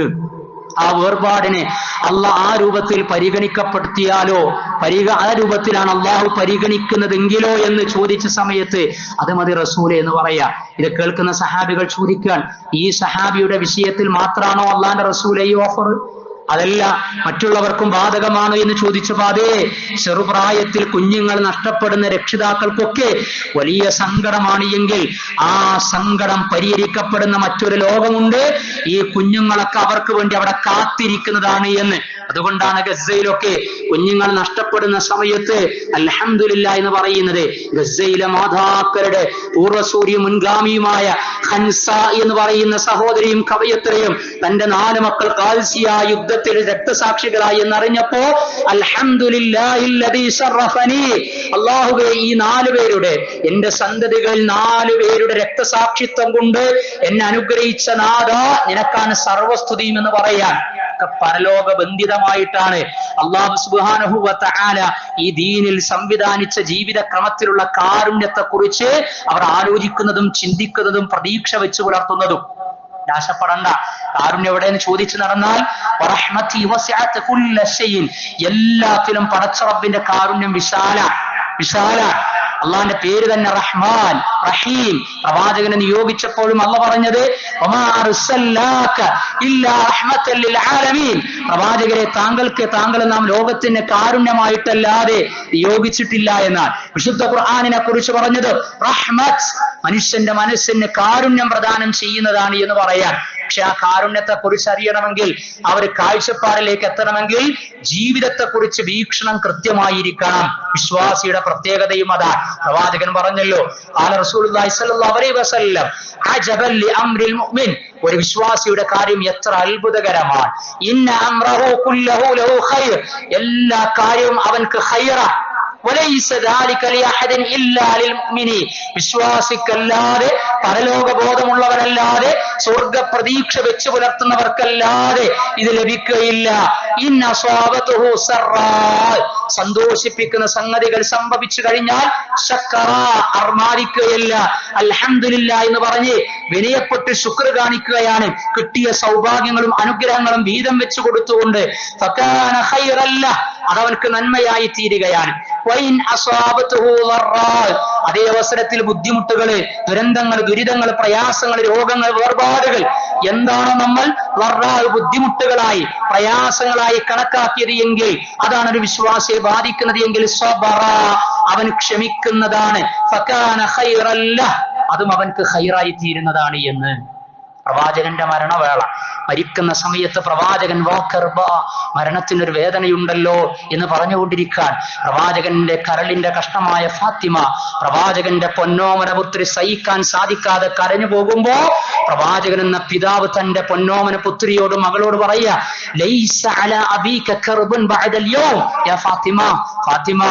ആ വേർപാടിനെ അള്ളാഹ് ആ രൂപത്തിൽ പരിഗണിക്കപ്പെടുത്തിയാലോ, ആ രൂപത്തിലാണ് അള്ളാഹു പരിഗണിക്കുന്നതെങ്കിലോ എന്ന് ചോദിച്ച സമയത്ത് അത് മതി റസൂലെ എന്ന് പറയാ. ഇത് കേൾക്കുന്ന സഹാബികൾ ചോദിക്കാൻ, ഈ സഹാബിയുടെ വിഷയത്തിൽ മാത്രമാണോ അള്ളാന്റെ റസൂലെ ഈ ഓഫർ? അതല്ല മറ്റുള്ളവർക്കും ബാധകമാണോ എന്ന് ചോദിച്ചപ്പോ അതേ, ചെറുപ്രായത്തിൽ കുഞ്ഞുങ്ങൾ നഷ്ടപ്പെടുന്ന രക്ഷിതാക്കൾക്കൊക്കെ വലിയ സങ്കടമാണ് എങ്കിൽ ആ സങ്കടം പരിഹരിക്കപ്പെടുന്ന മറ്റൊരു ലോകമുണ്ട്. ഈ കുഞ്ഞുങ്ങളൊക്കെ അവർക്ക് വേണ്ടി അവിടെ കാത്തിരിക്കുന്നതാണ് എന്ന്. അതുകൊണ്ടാണ് ഗസയിലൊക്കെ കുഞ്ഞുങ്ങൾ നഷ്ടപ്പെടുന്ന സമയത്ത് അൽഹംദുലില്ലാ എന്ന് പറയുന്നത്. ഗസയിലെ മാതാക്കളുടെ പൂർവ്വസൂര്യ മുൻഗാമിയുമായ ഹൻസ എന്ന് പറയുന്ന സഹോദരിയും കവയത്രിയും തന്റെ 4 മക്കൾ ഖാൽസിയ യുദ്ധത്തിൽ രക്തസാക്ഷികളായി എന്നറിഞ്ഞപ്പോ അൽഹംദുലില്ലാഹില്ലദീ ശറഫനി, അല്ലാഹുവേ ഈ 4 പേരുടെ, എന്റെ സന്തതികൾ 4 പേരുടെ രക്തസാക്ഷിത്വം കൊണ്ട് എന്നെ അനുഗ്രഹിച്ച നാഥാ, നിനക്കാണ് സർവസ്തുതിയും എന്ന് പറയാൻ. പരലോക ബന്ധിതമായിട്ടാണ് അല്ലാഹു സുബ്ഹാനഹു വ തആല ഈ ദീനിൽ സംവിധാനിച്ച ജീവിത ക്രമത്തിലുള്ള കാരുണ്യത്തെ കുറിച്ച് അവർ ആലോചിക്കുന്നതും ചിന്തിക്കുന്നതും പ്രതീക്ഷ വെച്ച് പുലർത്തുന്നതും. നിരാശപ്പെടണ്ട. കാരുണ്യം എവിടെയെന്ന് ചോദിച്ചു നടന്നാൽ വറഹ്മതി വസിഅത് കുല്ല ശൈഇൻ, എല്ലാത്തിലും പടച്ച റബ്ബിന്റെ കാരുണ്യം വിശാല. അള്ളാന്റെ പേര് തന്നെ റഹ്മാൻ റഹീം. പ്രവാചകനെ നിയോഗിച്ചപ്പോഴും അള്ള പറഞ്ഞത് വമാ അർസൽനാക ഇല്ലാ റഹ്മത്തൻ ലിൽ ആലമീൻ, പ്രവാചകരെ താങ്കൾ നാം ലോകത്തിന് കാരുണ്യമായിട്ടല്ലാതെ നിയോഗിച്ചിട്ടില്ല എന്നാണ്. വിശുദ്ധ ഖുർആനിനെ കുറിച്ച് പറഞ്ഞത് റഹ്മത്ത്, മനുഷ്യന്റെ മനസ്സിന് കാരുണ്യം പ്രദാനം ചെയ്യുന്നതാണ് എന്ന് പറയാൻ. പക്ഷെ ആ കാരുണ്യത്തെ കുറിച്ച് അറിയണമെങ്കിൽ, അവർ കാഴ്ചപ്പാടിലേക്ക് എത്തണമെങ്കിൽ ജീവിതത്തെ കുറിച്ച് വീക്ഷണം കൃത്യമായിരിക്കണം. വിശ്വാസിയുടെ പ്രത്യേകതയും അതാണ്. പ്രവാചകൻ പറഞ്ഞല്ലോ, ഖാല റസൂലുള്ളാഹി സ്വല്ലല്ലാഹു അലൈഹി വസല്ലം അജബൻ ലിഅംരിൽ മുഅ്മിൻ, ഒരു വിശ്വാസിയുടെ കാര്യം എത്ര അത്ഭുതകരമാണ്. ഇന്ന അംറഹു കുല്ലഹു ലഹു ഖൈർ, എല്ലാ കാര്യവും അവൻക്ക് ഖൈറാണ്. വിശ്വാസിക്കല്ലാതെ, പരലോക ബോധമുള്ളവരല്ലാതെ, സ്വർഗ പ്രതീക്ഷ വെച്ച് പുലർത്തുന്നവർക്കല്ലാതെ ഇത് ലഭിക്കുകയില്ല. സന്തോഷിപ്പിക്കുന്ന സംഗതികൾ സംഭവിച്ചു കഴിഞ്ഞാൽ അർമാദിക്കുകയില്ല, അൽഹംദുലില്ലാ എന്ന് പറഞ്ഞ് വിനയപ്പെട്ട് ശുക്ർ കാണിക്കുകയാണ്. കിട്ടിയ സൗഭാഗ്യങ്ങളും അനുഗ്രഹങ്ങളും വീതം വെച്ച് കൊടുത്തുകൊണ്ട് അതവൻക്ക് നന്മയായി തീരുകയാണ്. വൈൻ അസ്വാബത്തുഹു ളർറാ, അതേ അവസരത്തിൽ ബുദ്ധിമുട്ടുകള്, ദുരന്തങ്ങൾ, ദുരിതങ്ങൾ, പ്രയാസങ്ങൾ, രോഗങ്ങൾ, വേർപാടുകൾ എന്താണോ നമ്മൾ ബുദ്ധിമുട്ടുകളായി പ്രയാസങ്ങളായി കണക്കാക്കിയത് എങ്കിൽ, അതാണ് ഒരു വിശ്വാസിയെ ബാധിക്കുന്നത് എങ്കിൽ സ്വബറ, അവൻ ക്ഷമിക്കുന്നതാണ്. ഫകാന ഖൈറൻ ലഹ്, അതും അവൻക്ക് ഖൈറായി തീരുന്നതാണ് എന്ന്. പ്രവാചകന്റെ മരണവേള, മരിക്കുന്ന സമയത്ത് പ്രവാചകൻ മരണത്തിനൊരു വേദനയുണ്ടല്ലോ എന്ന് പറഞ്ഞുകൊണ്ടിരിക്കാൻ, പ്രവാചകന്റെ കരളിന്റെ കഷ്ണമായ ഫാത്തിമ, പ്രവാചകന്റെ പൊന്നോമന പുത്രി സഹിക്കാൻ സാധിക്കാതെ കരഞ്ഞു പോകുമ്പോ പ്രവാചകൻ എന്ന പിതാവ് തന്റെ പൊന്നോമന പുത്രിയോട്, മകളോട് പറയാ, ലൈസ അലാ അബീക കർബുൻ ബഅദൽ യൗം യാ ഫാത്തിമ, ഫാത്തിമ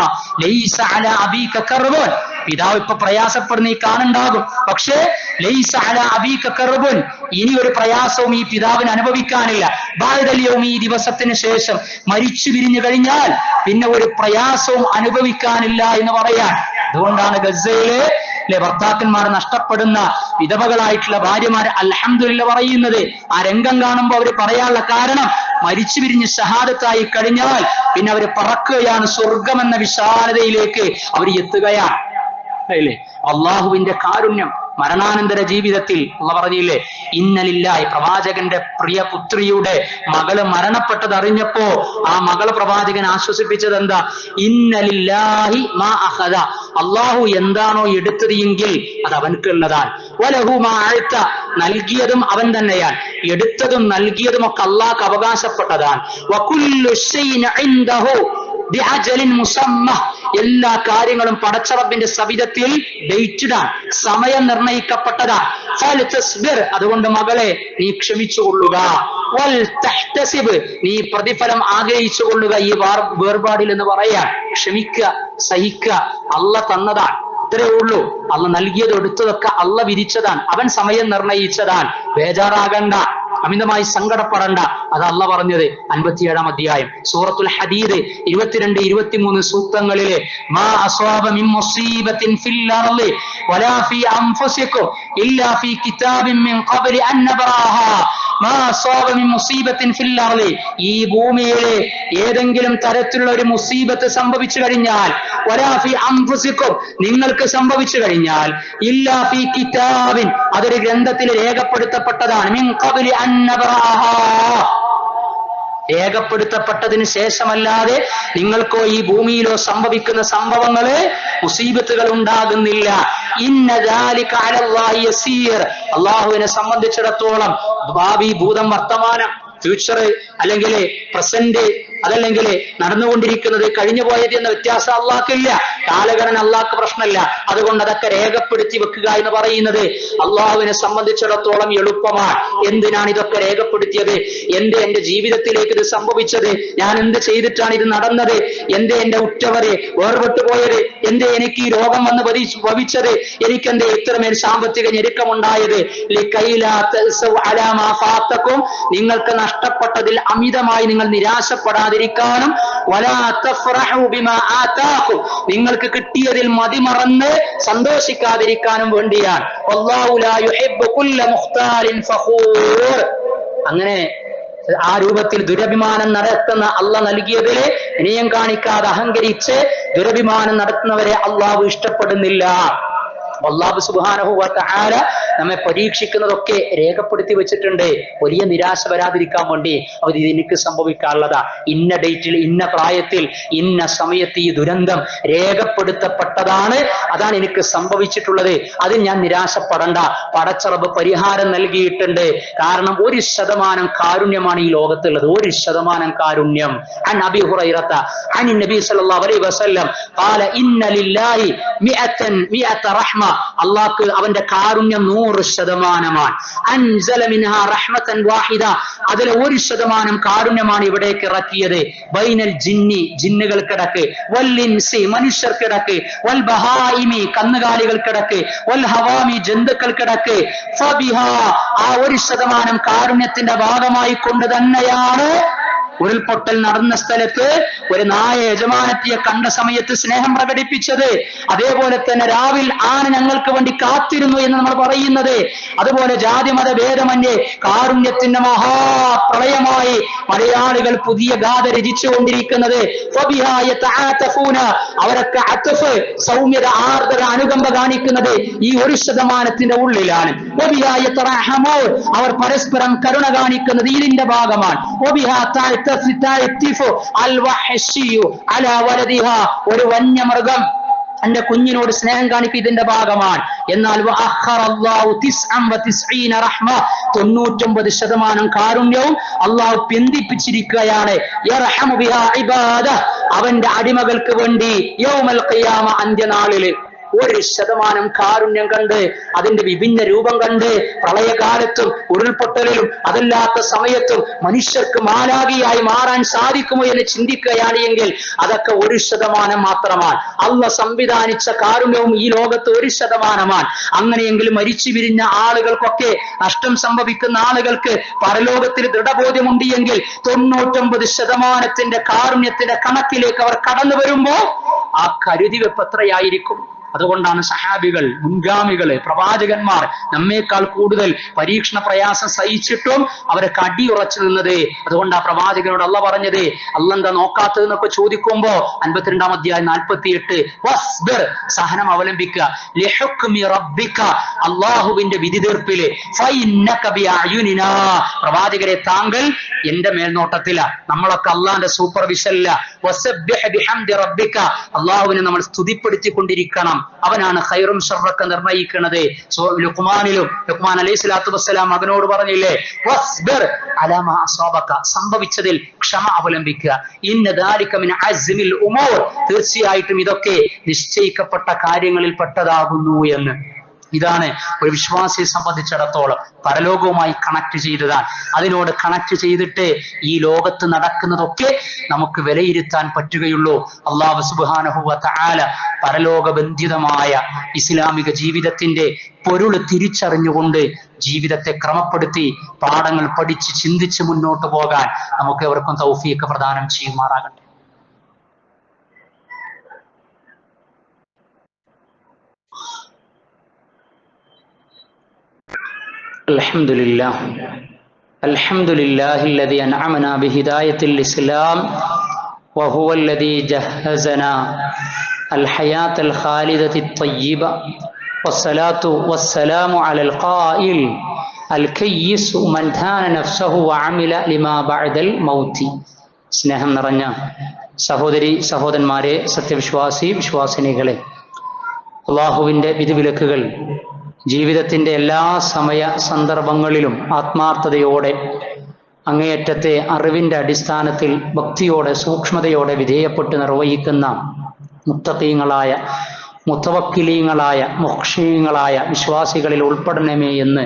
ലൈസ അലാ അബീക കർബുൻ, പിതാവ് ഇപ്പൊ പ്രയാസപ്പെടുന്ന ഈ കാണുണ്ടാകും, പക്ഷേ ലൈസ അലാ അബീക കർബുൻ, ഇനി ഒരു പ്രയാസവും ഈ പിതാവിന് അനുഭവിക്കാനില്ല. ബഅദൽ യൗം, ഈ ദിവസത്തിന് ശേഷം മരിച്ചു പിരിഞ്ഞു കഴിഞ്ഞാൽ പിന്നെ ഒരു പ്രയാസവും അനുഭവിക്കാനില്ല എന്ന് പറയാൻ. അതുകൊണ്ടാണ് ഗസയിലെ ഭർത്താക്കന്മാർ നഷ്ടപ്പെടുന്ന വിധവകളായിട്ടുള്ള ഭാര്യമാര് അൽഹംദുലില്ലാ പറയുന്നത്. ആ രംഗം കാണുമ്പോൾ അവർ പറയാനുള്ള കാരണം, മരിച്ചു പിരിഞ്ഞ് ഷഹാദത്തായി കഴിഞ്ഞാൽ പിന്നെ അവർ പറക്കുകയാണ്, സ്വർഗമെന്ന വിശാലതയിലേക്ക് അവർ എത്തുകയാണ്. അല്ലേ? അള്ളാഹുവിന്റെ കാരുണ്യം മരണാനന്തര ജീവിതത്തിൽ അള്ളാഹ് പറഞ്ഞില്ലേ, ഇന്നലില്ലാഹി, പ്രവാചകന്റെ പ്രിയ പുത്രിയുടെ മകള് മരണപ്പെട്ടത് അറിഞ്ഞപ്പോ ആ മകള് പ്രവാചകൻ ആശ്വസിപ്പിച്ചത് എന്താ? ഇന്നലില്ലാഹി മാ അഖദ, അള്ളാഹു എന്താണോ എടുത്തത് എങ്കിൽ അത് അവൻക്കുള്ളതാണ്. വലഹു മാ അഅത, നൽകിയതും അവൻ തന്നെയാണ്, എടുത്തതും നൽകിയതും ഒക്കെ അള്ളാഹ്ക്ക് അവകാശപ്പെട്ടതാണ്. വകുല്ലു ശൈഇൻ ഇൻദഹു ബിഅജലിൻ മുസമ്മ, എല്ലാ കാര്യങ്ങളും പടച്ചറബിന്റെ സവിധത്തിൽ ഡേറ്റഡാണ്, സമയം നിർണയിക്കപ്പെട്ടതാണ്. ഫൽതസ്ബിർ, അതുകൊണ്ട് മകളെ നീ ക്ഷമിച്ചുകൊള്ളുക. വൽ തഹ്തസിബ്, നീ പ്രതിഫലം ആഗ്രഹിച്ചു കൊള്ളുക ഈ വേർപാടിൽ എന്ന് പറയാൻ. ക്ഷമിക്കുക, സഹിക്കുക, അള്ളാഹ് തന്നതാണ്, ഇത്രയേ ഉള്ളൂ. അള്ളാഹ് നൽകിയത് എടുത്തതൊക്കെ അള്ളാഹ് വിധിച്ചതാണ്, അവൻ സമയം നിർണയിച്ചതാണ്. ബേജാറാകണ്ട, അമിതമായി സങ്കടപ്പെടണ്ട. അത് അള്ളാഹ് പറഞ്ഞത് 57-ാം അധ്യായം സൂറത്തുൽ ഹദീദ് 22-23 സൂക്തങ്ങളിലെ മാ അസ്വാബ മിൻ മുസീബത്തിൻ ഫിൽ അർളി വലാ ഫീ അൻഫുസികും ഇല്ലാ ഫീ കിതാബിൻ മിൻ ഖബ്ലി അൻ നബ്റാഹാ, മാ അസ്വാബ മിൻ മുസീബത്തിൻ ഫിൽ അർളി, ഈ ഭൂമിയിലെ ഏതെങ്കിലും തരത്തിലുള്ള ഒരു മുസീബത്ത് സംഭവിച്ചു കഴിഞ്ഞാൽ, വലാ ഫീ അൻഫുസികും, നിങ്ങൾക്ക് സംഭവിച്ചു കഴിഞ്ഞാൽ, ഇല്ലാ ഫീ കിതാബിൻ, അതൊരു ഗ്രന്ഥത്തിൽ രേഖപ്പെടുത്തപ്പെട്ടതാണ്, മിൻ ഖബ്ലി അൻ നബ്റാഹാ, രേഖപ്പെടുത്തപ്പെട്ടതിന് ശേഷമല്ലാതെ നിങ്ങൾക്കോ ഈ ഭൂമിയിലോ സംഭവിക്കുന്ന സംഭവങ്ങള്, മുസീബത്തുകൾ ഉണ്ടാകുന്നില്ല. ഇന്ന ദാലിക അലല്ലാഹി യസീർ, അള്ളാഹുവിനെ സംബന്ധിച്ചിടത്തോളം ഭാവി, ഭൂതം, വർത്തമാനം, ഫ്യൂച്ചർ, അല്ലെങ്കിൽ പ്രസന്റ്, അതല്ലെങ്കിൽ നടന്നുകൊണ്ടിരിക്കുന്നത്, കഴിഞ്ഞു പോയത് എന്ന വ്യത്യാസം അള്ളാഹ്ക്കില്ല. കാലഗണന അള്ളാഹ്ക്ക് പ്രശ്നമല്ല. അതുകൊണ്ട് അതൊക്കെ രേഖപ്പെടുത്തി വെക്കുക എന്ന് പറയുന്നത് അള്ളാഹുവിനെ സംബന്ധിച്ചിടത്തോളം എളുപ്പമാണ്. എന്തിനാണ് ഇതൊക്കെ രേഖപ്പെടുത്തിയത്? എന്റെ ജീവിതത്തിലേക്ക് ഇത് സംഭവിച്ചത്? ഞാൻ എന്ത് ചെയ്തിട്ടാണ് ഇത് നടന്നത്? എന്റെ ഉറ്റവരെ വേർപെട്ടു പോയത്? എനിക്ക് ഈ രോഗം വന്ന് ഭവിച്ചത്? എനിക്കെന്തേ ഇത്രമേൽ സാമ്പത്തിക ഞെരുക്കമുണ്ടായത്? നിങ്ങൾക്ക് നഷ്ടപ്പെട്ടതിൽ അമിതമായി നിങ്ങൾ നിരാശപ്പെടാതിരിക്കാനും, നിങ്ങൾക്ക് കിട്ടിയതിൽ മതിമറന്ന് സന്തോഷിക്കാതിരിക്കാനും വേണ്ടിയാണ്. അങ്ങനെ ആ രൂപത്തിൽ ദുരഭിമാനം നടത്തുന്ന അള്ളാഹ് നൽകിയതിലെ വിനയം കാണിക്കാതെ അഹങ്കരിച്ച് ദുരഭിമാനം നടത്തുന്നവരെ അള്ളാഹു ഇഷ്ടപ്പെടുന്നില്ല. അല്ലാഹു സുബ്ഹാനഹു വ തആല നമ്മെ പരീക്ഷിക്കുന്നതൊക്കെ രേഖപ്പെടുത്തി വെച്ചിട്ടുണ്ട്, വലിയ നിരാശ വരാതിരിക്കാൻ വേണ്ടി. അത് എനിക്ക് സംഭവിക്കാനുള്ളതാ, ഇന്ന ഡേറ്റിൽ, ഇന്ന പ്രായത്തിൽ, ഇന്ന സമയത്ത് ഈ ദുരന്തം രേഖപ്പെടുത്തപ്പെട്ടതാണ്, അതാണ് എനിക്ക് സംഭവിച്ചിട്ടുള്ളത്, അതിൽ ഞാൻ നിരാശപ്പെടണ്ട. പടച്ചറബ് പരിഹാരം നൽകിയിട്ടുണ്ട്. കാരണം 1% കാരുണ്യമാണ് ഈ ലോകത്തുള്ളത്, 1% കാരുണ്യം. അൻ അബീ ഹുറൈറത അൻ നബി സല്ലല്ലാഹു അലൈഹി വസല്ലം ഖാല ഇന്ന ലില്ലാഹി മിഅത റഹ്മ, അല്ലാഹ്ക്ക് അവന്റെ കാരുണ്യം 100%. അൻസല മിൻഹാ റഹ്മതൻ വാഹിദ, അതിൽ 1% കാരുണ്യമാണ് ഇവിടേക്ക് ഇറക്കിയത്. ബൈനൽ ജിന്നി, ജിന്നുകൾക്കിടക്ക്, വൽ ഇൻസി, മനുഷ്യർക്കിടക്ക്, വൽ ബഹായിമി, കന്നുകാലികൾക്കിടക്ക്, വൽ ഹവാമി, ജന്തുക്കൾക്കിടക്ക്. ഫബിഹാ, ആ 1% കാരുണ്യത്തിന്റെ ഭാഗമായി കൊണ്ട് തന്നെയാണ് ഉരുൾപൊട്ടൽ നടന്ന സ്ഥലത്ത് ഒരു നായ യജമാനത്തിയെ കണ്ട സമയത്ത് സ്നേഹം പ്രകടിപ്പിച്ചത്, അതേപോലെ തന്നെ രാവിൽ ആന ഞങ്ങൾക്ക് വേണ്ടി കാത്തിരുന്നു എന്ന് നമ്മൾ പറയുന്നത്, അതുപോലെ ജാതിമത ഭേദമന്യേ കാരുണ്യത്തിന്റെ മഹാപ്രളയമായി മലയാളികൾ പുതിയ ഗാഥ രചിച്ചുകൊണ്ടിരിക്കുന്നത്. അവരൊക്കെ അത്ഫ്, സൗമ്യത, ആർദ്രത, അനുകമ്പ കാണിക്കുന്നത് ഈ 1% ഉള്ളിലാണ്. അവർ പരസ്പരം കരുണ കാണിക്കുന്നത് ഇതിന്റെ ഭാഗമാണ്. ഒരു വന്യമൃഗം എന്റെ കുഞ്ഞിനോട് സ്നേഹം കാണിക്കും ഇതിന്റെ ഭാഗമാണ്. എന്നാൽ 99% കാരുണ്യവും അള്ളാഹു പിന്തിപ്പിച്ചിരിക്കുകയാണ്. അവന്റെ അടിമകൾക്ക് വേണ്ടി യൗമൽ ഖിയാമ, അന്ത്യനാളില് 1% കാരുണ്യം കണ്ട് അതിന്റെ വിഭിന്ന രൂപം കണ്ട് പ്രളയകാലത്തും ഉരുൾപൊട്ടലിലും അതല്ലാത്ത സമയത്തും മനുഷ്യർക്ക് മാലാഖിയായി മാറാൻ സാധിക്കുമോ എന്ന് ചിന്തിക്കുകയാണ് എങ്കിൽ അതൊക്കെ 1% മാത്രമാണ്. അള്ളാഹ് സംവിധാനിച്ച കാരുണ്യവും ഈ ലോകത്ത് 1%. അങ്ങനെയെങ്കിലും മരിച്ചു പിരിഞ്ഞ ആളുകൾക്കൊക്കെ, നഷ്ടം സംഭവിക്കുന്ന ആളുകൾക്ക് പരലോകത്തിൽ ദൃഢബോധ്യമുണ്ട് എങ്കിൽ 99% കാരുണ്യത്തിന്റെ കണക്കിലേക്ക് അവർ കടന്നു വരുമ്പോ ആ കരുതിവെപ്പ് എത്രയായിരിക്കും? അതുകൊണ്ടാണ് സഹാബികൾ, മുൻഗാമികള്, പ്രവാചകന്മാർ നമ്മേക്കാൾ കൂടുതൽ പരീക്ഷണ പ്രയാസം സഹിച്ചിട്ടും അവരൊക്കെ അടിയുറച്ചു നിന്നത്. അതുകൊണ്ട് ആ പ്രവാചകനോട് അള്ളാഹ് പറഞ്ഞത്, അള്ളാഹ് എന്താ നോക്കാത്തത് എന്നൊക്കെ ചോദിക്കുമ്പോ 52-ാം അധ്യായം 48, വസ്ബിർ, സഹനം അവലംബിക്കുക, ലിഹുക്മി റബ്ബിക, അള്ളാഹുവിന്റെ വിധി തീർപ്പില്, ഫഇന്നക ബിഅയുനിനാ, പ്രവാചകരെ താങ്കൾ എന്റെ മേൽനോട്ടത്തില, നമ്മളൊക്കെ അള്ളാഹിന്റെ സൂപ്പർവിഷനില, വസബ്ബിഹ് ബിഹംദി റബ്ബിക, അള്ളാഹുവിനെ നമ്മൾ സ്തുതിപ്പെടുത്തിക്കൊണ്ടിരിക്കണം, അവനാണ് ഖൈറും ശർറൊക്കെ നിർണയിക്കുന്നത്. ലുഖ്മാൻ അലൈഹി സ്വലാത്തു വസ്സലാം മകനോട് പറഞ്ഞില്ലേ, വസ്ബിർ അലാ മാ അസാബക, സംഭവിച്ചതിൽ ക്ഷമ അവലംബിക്കുക, ഇന്ന ദാലിക മിൻ അസ്മിൽ ഉമൂർ, തീർച്ചയായിട്ടും ഇതൊക്കെ നിശ്ചയിക്കപ്പെട്ട കാര്യങ്ങളിൽ പെട്ടതാകുന്നു എന്ന്. ഇതാണ് ഒരു വിശ്വാസിയെ സംബന്ധിച്ചിടത്തോളം പരലോകവുമായി കണക്ട് ചെയ്തതാണ്. അതിനോട് കണക്ട് ചെയ്തിട്ട് ഈ ലോകത്ത് നടക്കുന്നതൊക്കെ നമുക്ക് വിലയിരുത്താൻ പറ്റുകയുള്ളൂ. അല്ലാഹു സുബ്ഹാനഹു വ തആല പരലോകബന്ധിതമായ ഇസ്ലാമിക ജീവിതത്തിന്റെ പൊരുള് തിരിച്ചറിഞ്ഞുകൊണ്ട് ജീവിതത്തെ ക്രമപ്പെടുത്തി പാഠങ്ങൾ പഠിച്ച് ചിന്തിച്ച് മുന്നോട്ട് പോകാൻ നമുക്ക് എവർക്കും തൗഫീഖ് പ്രദാനം ചെയ്യുമാറാകട്ടെ. الحمد لله الذي أنعمنا بهداية الإسلام وهو الذي جهزنا الحياة الخالدة الطيبة والصلاة والسلام على القائل الكيس من دان نفسه وعمل لما بعد الموت. സ്നേഹം നിറഞ്ഞ സഹോദരന്മാരെ, വിശ്വാസിനികളെ, അല്ലാഹുവിന്റെ വിധിവിലക്കുകൾ ജീവിതത്തിന്റെ എല്ലാ സമയ സന്ദർഭങ്ങളിലും ആത്മാർത്ഥതയോടെ, അങ്ങേയറ്റത്തെ അറിവിന്റെ അടിസ്ഥാനത്തിൽ ഭക്തിയോടെ, സൂക്ഷ്മതയോടെ വിധേയപ്പെട്ട് നിർവഹിക്കുന്ന മുത്തഖീങ്ങളായ, മുതവക്കിലീങ്ങളായ, മുഖ്ഷിയങ്ങളായ വിശ്വാസികളിൽ ഉൾപ്പെടണമേ എന്ന്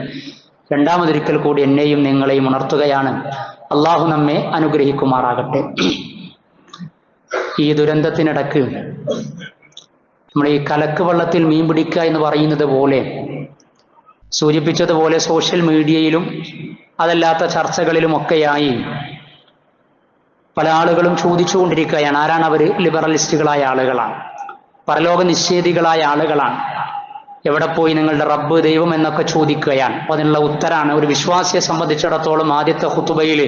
രണ്ടാമതൊരിക്കൽ കൂടി എന്നെയും നിങ്ങളെയും ഉണർത്തുകയാണ്. അള്ളാഹു നമ്മെ അനുഗ്രഹിക്കുമാറാകട്ടെ. ഈ ദുരന്തത്തിനിടക്ക് നമ്മൾ ഈ കലക്ക് വെള്ളത്തിൽ മീൻ പിടിക്കുക എന്ന് പറയുന്നത് പോലെ, സൂചിപ്പിച്ചതുപോലെ സോഷ്യൽ മീഡിയയിലും അതല്ലാത്ത ചർച്ചകളിലുമൊക്കെയായി പല ആളുകളും ചോദിച്ചുകൊണ്ടിരിക്കുകയാണ്, ആരാണ് അവർ? ലിബറലിസ്റ്റുകളായ ആളുകളാണ്, പരലോക നിഷേധികളായ ആളുകളാണ്, എവിടെ പോയി നിങ്ങളുടെ റബ്ബ്, ദൈവം എന്നൊക്കെ ചോദിക്കുകയാണ്. അപ്പൊ അതിനുള്ള ഉത്തരാണ്, ഒരു വിശ്വാസിയെ സംബന്ധിച്ചിടത്തോളം ആദ്യത്തെ ഖുതുബയിൽ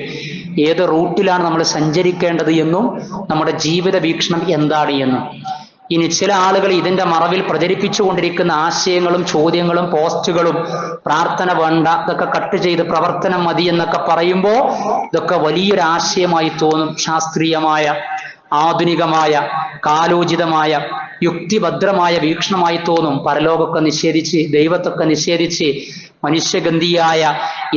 ഏത് റൂട്ടിലാണ് നമ്മൾ സഞ്ചരിക്കേണ്ടത് എന്നും നമ്മുടെ ജീവിത വീക്ഷണം എന്താണ് എന്നും. ഇനി ചില ആളുകൾ ഇതിന്റെ മറവിൽ പ്രചരിപ്പിച്ചുകൊണ്ടിരിക്കുന്ന ആശയങ്ങളും ചോദ്യങ്ങളും പോസ്റ്റുകളും, പ്രാർത്ഥന വേണ്ട, ഇതൊക്കെ കട്ട് ചെയ്ത് പ്രവർത്തനം മതി എന്നൊക്കെ പറയുമ്പോൾ ഇതൊക്കെ വലിയൊരു ആശയമായി തോന്നും. ശാസ്ത്രീയമായ, ആധുനികമായ, കാലോചിതമായ, യുക്തിഭദ്രമായ വീക്ഷണമായി തോന്നും. പരലോകമൊക്കെ നിഷേധിച്ച്, ദൈവത്തൊക്കെ നിഷേധിച്ച്, മനുഷ്യഗന്ധിയായ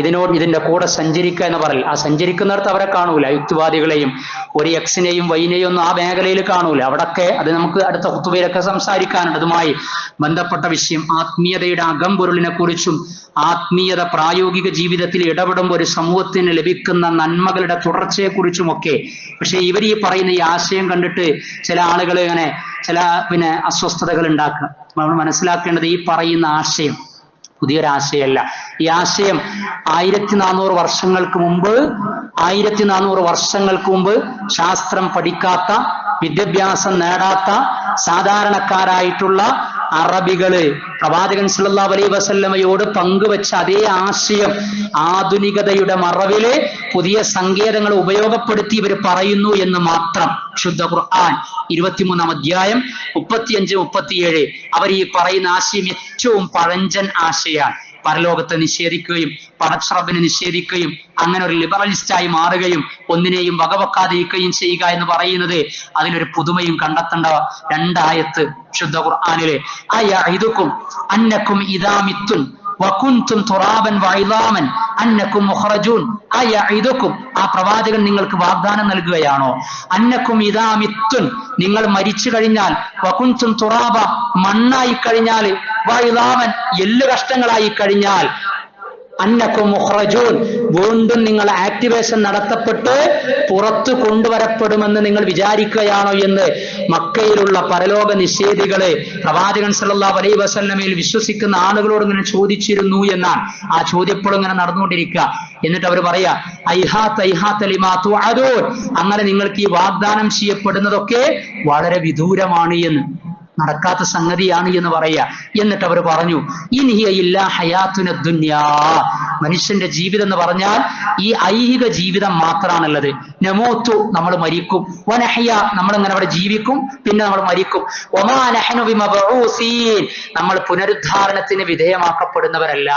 ഇതിന്റെ കൂടെ സഞ്ചരിക്കുക എന്ന് പറയൽ. ആ സഞ്ചരിക്കുന്നിടത്ത് അവരെ കാണൂല, യുക്തിവാദികളെയും ഒരു എക്സിനെയും വൈനെയും ഒന്നും ആ മേഖലയിൽ കാണൂല. അവിടൊക്കെ അത് നമുക്ക് അടുത്ത ഖുതുബയിലൊക്കെ സംസാരിക്കാനുണ്ട്. അതുമായി ബന്ധപ്പെട്ട വിഷയം ആത്മീയതയുടെ അകംപൊരുളിനെ കുറിച്ചും, ആത്മീയത പ്രായോഗിക ജീവിതത്തിൽ ഇടപെടുമ്പോൾ ഒരു സമൂഹത്തിന് ലഭിക്കുന്ന നന്മകളുടെ തുടർച്ചയെക്കുറിച്ചുമൊക്കെ. പക്ഷെ ഇവർ ഈ പറയുന്ന ഈ ആശയം കണ്ടിട്ട് ചില ആളുകൾ ഇങ്ങനെ ചില അസ്വസ്ഥതകൾ ഉണ്ടാക്കുക. നമ്മൾ മനസ്സിലാക്കേണ്ടത്, ഈ പറയുന്ന ആശയം പുതിയൊരാശയമല്ല. ഈ ആശയം 1400 വർഷങ്ങൾക്ക് മുമ്പ് ശാസ്ത്രം പഠിക്കാത്ത, വിദ്യാഭ്യാസം നേടാത്ത സാധാരണക്കാരായിട്ടുള്ള അറബികള് പ്രവാചകൻ സല്ലല്ലാഹു അലൈഹി വസല്ലമയോട് പങ്കുവെച്ച അതേ ആശയം ആധുനികതയുടെ മറവില് പുതിയ സങ്കേതങ്ങൾ ഉപയോഗപ്പെടുത്തി ഇവർ പറയുന്നു എന്ന് മാത്രം. ശുദ്ധ ഖുർആൻ 23-ാം അധ്യായം 35-37 അവർ ഈ പറയുന്ന ആശയം ഏറ്റവും പഴഞ്ചൻ ആശയാണ്. പരലോകത്തെ നിഷേധിക്കുകയും പടച്ചറബിനെ നിഷേധിക്കുകയും അങ്ങനെ ഒരു ലിബറലിസ്റ്റായി മാറുകയും ഒന്നിനെയും വകവെക്കാതിരിക്കുകയും ചെയ്യുക എന്ന് പറയുന്നത് അതിനൊരു പുതുമയും കണ്ടെത്തേണ്ട 2 ആയത്ത് ശുദ്ധ ഖുർആനിലെ അയഇദുകും അന്നകും ഇദാ മിത്തുൻ വകുൻതും തുറാബൻ വഇദാമൻ അന്നകും മുഖ്റജൂൻ. അയഇദുകും, ആ പ്രവാചകൻ നിങ്ങൾക്ക് വാഗ്ദാനം നൽകുകയാണോ? അന്നകും ഇദാ മിത്തുൻ, നിങ്ങൾ മരിച്ചു കഴിഞ്ഞാൽ, വകുൻതും തുറാബ, മണ്ണായി കഴിഞ്ഞാൽ, വഇദാമൻ, എല്ല് കഷ്ണങ്ങളായി കഴിഞ്ഞാൽ, അന്നകും മുഖ്റജൂൻ, വീണ്ടും നിങ്ങൾ ആക്ടിവേഷൻ നടത്തപ്പെട്ട് പുറത്തു കൊണ്ടുവരപ്പെടുമെന്ന് നിങ്ങൾ വിചാരിക്കുകയാണോ എന്ന് മക്കയിലുള്ള പരലോക നിഷേധികളെ പ്രവാചകൻ സല്ലല്ലാഹു അലൈഹി വസല്ലമയിൽ വിശ്വസിക്കുന്ന ആളുകളോട് ഇങ്ങനെ ചോദിച്ചിരുന്നു എന്നാണ്. ആ ചോദ്യപ്പോഴും ഇങ്ങനെ നടന്നുകൊണ്ടിരിക്കുക. എന്നിട്ട് അവർ പറയാ അങ്ങനെ നിങ്ങൾക്ക് ഈ വാഗ്ദാനം ചെയ്യപ്പെടുന്നതൊക്കെ വളരെ വിദൂരമാണ് എന്ന്, നടക്കാത്ത സംഗതിയാണ് എന്ന് പറയാ. എന്നിട്ട് അവർ പറഞ്ഞു ഇൻഹിയ ഹയാത്തുന ദുനിയാ, മനുഷ്യന്റെ ജീവിതം എന്ന് പറഞ്ഞാൽ ഈ ഐഹിക ജീവിതം മാത്രമാണുള്ളത്. നമൂത്തു, നമ്മൾ മരിക്കും, വനഹ്യ, നമ്മൾ ഇങ്ങനെ അവിടെ ജീവിക്കും, പിന്നെ നമ്മൾ മരിക്കും, വമാ നഹ്നു ബിമബ്ഊസീൻ, നമ്മൾ പുനരുദ്ധാരണത്തിന് വിധേയമാക്കപ്പെടുന്നവരല്ല,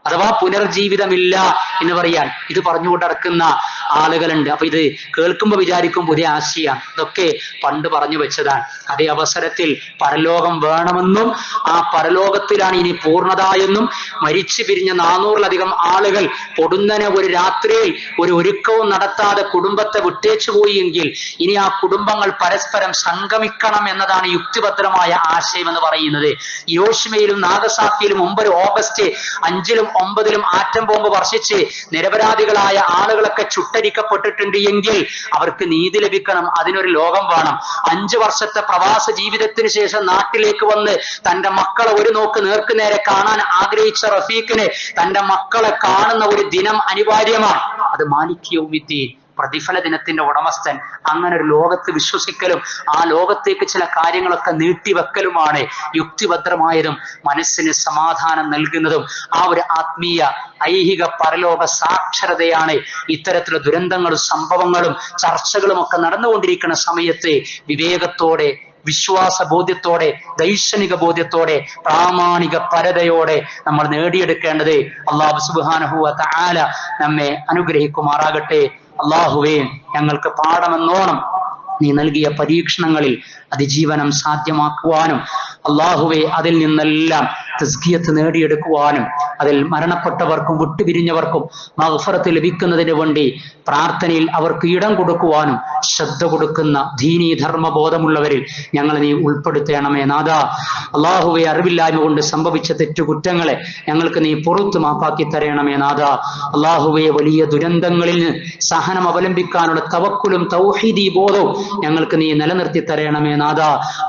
അഥവാ പുനർജീവിതമില്ല എന്ന് പറയാൻ ഇത് പറഞ്ഞുകൊണ്ട് നടക്കുന്ന ആളുകളുണ്ട്. അപ്പൊ ഇത് കേൾക്കുമ്പോ വിചാരിക്കും പുതിയ ആശയാണ്, ഇതൊക്കെ പണ്ട് പറഞ്ഞു വെച്ചതാണ്. അതേ അവസരത്തിൽ പരലോകം വേണമെന്നും ആ പരലോകത്തിലാണ് ഇനി പൂർണ്ണത എന്നും മരിച്ചു പിരിഞ്ഞ 400-ലധികം ആളുകൾ പൊടുന്നനെ ഒരു രാത്രിയിൽ ഒരു ഒരുക്കവും നടത്താതെ കുടുംബത്തെ വിട്ടേച്ചു പോയി എങ്കിൽ ഇനി ആ കുടുംബങ്ങൾ പരസ്പരം സംഗമിക്കണം എന്നതാണ് യുക്തിഭദ്രമായ ആശയം എന്ന് പറയുന്നത്. ഹിരോഷിമയിലും നാഗസാക്കിയിലും 9 ഓഗസ്റ്റ് 5-ലും 9-ലും ആറ്റം ബോംബ് വർഷിച്ച് നിരപരാധികളായ ആളുകളൊക്കെ ചുട്ടരിക്കപ്പെട്ടിട്ടുണ്ട് എങ്കിൽ അവർക്ക് നീതി ലഭിക്കണം, അതിനൊരു ലോകം വേണം. 5 വർഷത്തെ പ്രവാസ ജീവിതത്തിന് ശേഷം നാട്ടിലേക്ക് വന്ന് തന്റെ മക്കളെ ഒരു നോക്ക് നേർക്കുനേരെ കാണാൻ ആഗ്രഹിച്ച റഫീഖിന് തന്റെ മക്കളെ കാണുന്ന ഒരു ദിനം അനിവാര്യമാണ്. അത് മാലിക് യൗമിദ്ദീൻ, പ്രതിഫല ദിനത്തിന്റെ ഉടമസ്ഥൻ. അങ്ങനെ ഒരു ലോകത്ത് വിശ്വസിക്കലും ആ ലോകത്തേക്ക് ചില കാര്യങ്ങളൊക്കെ നീട്ടിവെക്കലുമാണ് യുക്തിഭദ്രമായതും മനസ്സിന് സമാധാനം നൽകുന്നതും. ആ ഒരു ആത്മീയ ഐഹിക പരലോക സാക്ഷരതയാണ് ഇത്തരത്തിലുള്ള ദുരന്തങ്ങളും സംഭവങ്ങളും ചർച്ചകളും ഒക്കെ നടന്നുകൊണ്ടിരിക്കുന്ന സമയത്ത് വിവേകത്തോടെ, വിശ്വാസ ബോധ്യത്തോടെ, ദൈക്ഷണിക ബോധ്യത്തോടെ, പ്രാമാണിക പരതയോടെ നമ്മൾ നേടിയെടുക്കേണ്ടത്. അല്ലാഹു സുബ്ഹാനഹു വ തആല നമ്മെ അനുഗ്രഹിക്കുമാറാകട്ടെ. അല്ലാഹുവേ, ഞങ്ങൾക്ക് പാഠമെന്നോണം നീ നൽകിയ പരീക്ഷണങ്ങളിൽ അതിജീവനം സാധ്യമാക്കുവാനും അല്ലാഹുവേ അതിൽ നിന്നെല്ലാം തസ്കിയത്ത് നേടിയെടുക്കുവാനും അതിൽ മരണപ്പെട്ടവർക്കും വിട്ടുപിരിഞ്ഞവർക്കും മഗ്ഫിറത്ത് ലഭിക്കുന്നതിന് വേണ്ടി പ്രാർത്ഥനയിൽ അവർക്ക് ഇടം കൊടുക്കുവാനും ശ്രദ്ധ കൊടുക്കുന്ന ദീനീ ധർമ്മബോധമുള്ളവരിൽ ഞങ്ങളെ നീ ഉൾപ്പെടുത്തണമേ നാഥ. അല്ലാഹുവേ, അറിവില്ലായ്മ കൊണ്ട് സംഭവിച്ച തെറ്റുകുറ്റങ്ങളെ ഞങ്ങൾക്ക് നീ പുറത്തു മാപ്പാക്കി തരണമേ നാഥ. അല്ലാഹുവേ, വലിയ ദുരന്തങ്ങളിൽ സഹനം അവലംബിക്കാനുള്ള തവക്കുലും തൗഹീദി ബോധവും ഞങ്ങൾക്ക് നീ നിലനിർത്തി തരണമേ നാഥ.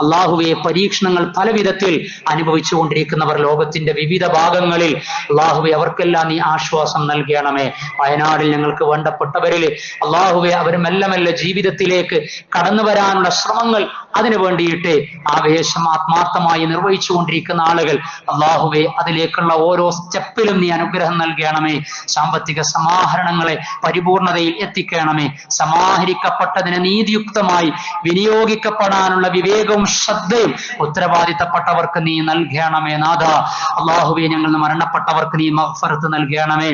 അല്ലാഹുവേ, പരീക്ഷണങ്ങൾ പല വിധത്തിൽ അനുഭവിച്ചു കൊണ്ടിരിക്കുന്നവർ ലോകത്തിന്റെ വിവിധ ഭാഗങ്ങളിൽ, അല്ലാഹുവേ, അവർക്കെല്ലാം നീ ആശ്വാസം നൽകണമേ. വയനാടിൽ ഞങ്ങൾക്ക് വേണ്ടപ്പെട്ടവരിൽ അല്ലാഹുവേ, അവർ മെല്ലെ മെല്ലെ ജീവിതത്തിലേക്ക് കടന്നു വരാനുള്ള ശ്രമങ്ങൾ അതിനു വേണ്ടിയിട്ട് ആവേശം ആത്മാർത്ഥമായി നിർവഹിച്ചു കൊണ്ടിരിക്കുന്ന ആളുകൾ, അല്ലാഹുവേ, അതിലേക്കുള്ള ഓരോ സ്റ്റെപ്പിലും നീ അനുഗ്രഹം നൽകണമേ. സാമ്പത്തിക സമാഹരണങ്ങളെ പരിപൂർണതയിൽ എത്തിക്കണമേ. സമാഹരിക്കപ്പെട്ടതിനെ നീതിയുക്തമായി വിനിയോഗിക്കപ്പെടാനുള്ള വിവേകവും ശ്രദ്ധയും ഉത്തരവാദിത്തപ്പെട്ടവർക്ക് നീ നൽകണമേ നാഥ. അല്ലാഹുവേ, ഞങ്ങൾ മരണപ്പെട്ടവർക്ക് നീ മഗ്ഫിറത്ത് നൽകണമേ.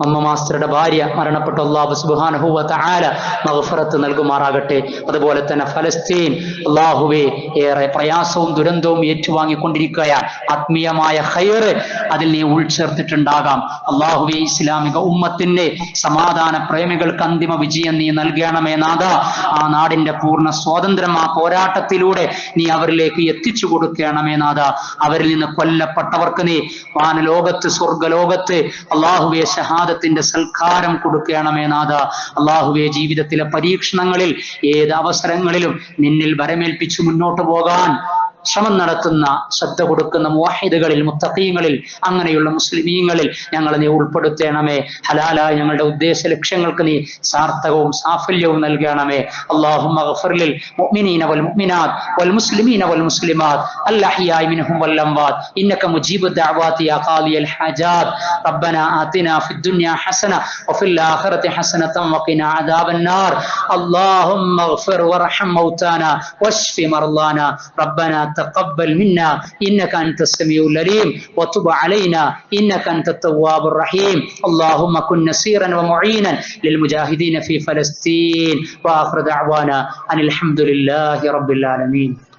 അമ്മ മാസ്റ്ററുടെ ഭാര്യ മരണപ്പെട്ട അല്ലാഹു സുബ്ഹാനഹു വ തആല മഗ്ഫിറത്ത് നൽകുമാറാകട്ടെ. അതുപോലെ തന്നെ ഫലസ്തീൻ, അല്ലാഹുവേ, ഏറെ പ്രയാസവും ദുരന്തവും ഏറ്റുവാങ്ങിക്കൊണ്ടിരിക്കുകയാണ്. ആത്മീയമായ ഖൈർ അതിൽ നീ ഉൾച്ചേർത്തിട്ടുണ്ടാകാം. അല്ലാഹുവേ, ഇസ്ലാമിക ഉമ്മത്തിന്റെ സമാധാന പ്രേമികൾക്ക് അന്തിമ വിജയം നീ നൽകണമേ നാഥ. ആ നാടിന്റെ പൂർണ്ണ സ്വാതന്ത്ര്യം ആ പോരാട്ടത്തിലൂടെ നീ അവരിലേക്ക് എത്തിച്ചു കൊടുക്കണമേ നാഥ. അവരിൽ നിന്ന് കൊല്ലപ്പെട്ടവർക്ക് നീ വാനലോകത്ത്, സ്വർഗലോകത്ത് അല്ലാഹുവേ ഷഹാദത്തിന്റെ സൽക്കാരം കൊടുക്കണമേ നാഥ. അല്ലാഹുവേ, ജീവിതത്തിലെ പരീക്ഷണങ്ങളിൽ ഏത് അവസരങ്ങളിലും നിന്നിൽ വരമേൽപ്പിച്ചു മുന്നോട്ട് പോകാൻ ശ്രമം നടത്തുന്ന ശ്രദ്ധ കൊടുക്കുന്ന മുവഹിദുകളിൽ മുത്തഖീങ്ങളിൽ അങ്ങനെയുള്ള മുസ്ലിമീങ്ങളിൽ ഞങ്ങളെ നീ ഉൾപ്പെടുത്തണമേ. ഹലാലായ ഞങ്ങളുടെ ഉദ്ദേശ ലക്ഷ്യങ്ങൾക്ക് നീ സാർത്ഥകവും സാഫല്യവും നൽകണമേ. اللهم اغفر للمؤمنين والمؤمنات والمسلمين والمسلمات الأحياء منهم والأموات إنك مجيب الدعوات يا قاضي الحاجات. ربنا آتنا في الدنيا حسنة وفي الآخرة حسنة وقنا عذاب النار. اللهم اغفر وارحم موتانا واشف مرضانا. ربنا تقبل منا إنك أنت السميع العليم وتب علينا إنك أنت التواب الرحيم. اللهم كن نصيرا ومعينا للمجاهدين في فلسطين. وآخر دعوانا أن الحمد لله رب العالمين.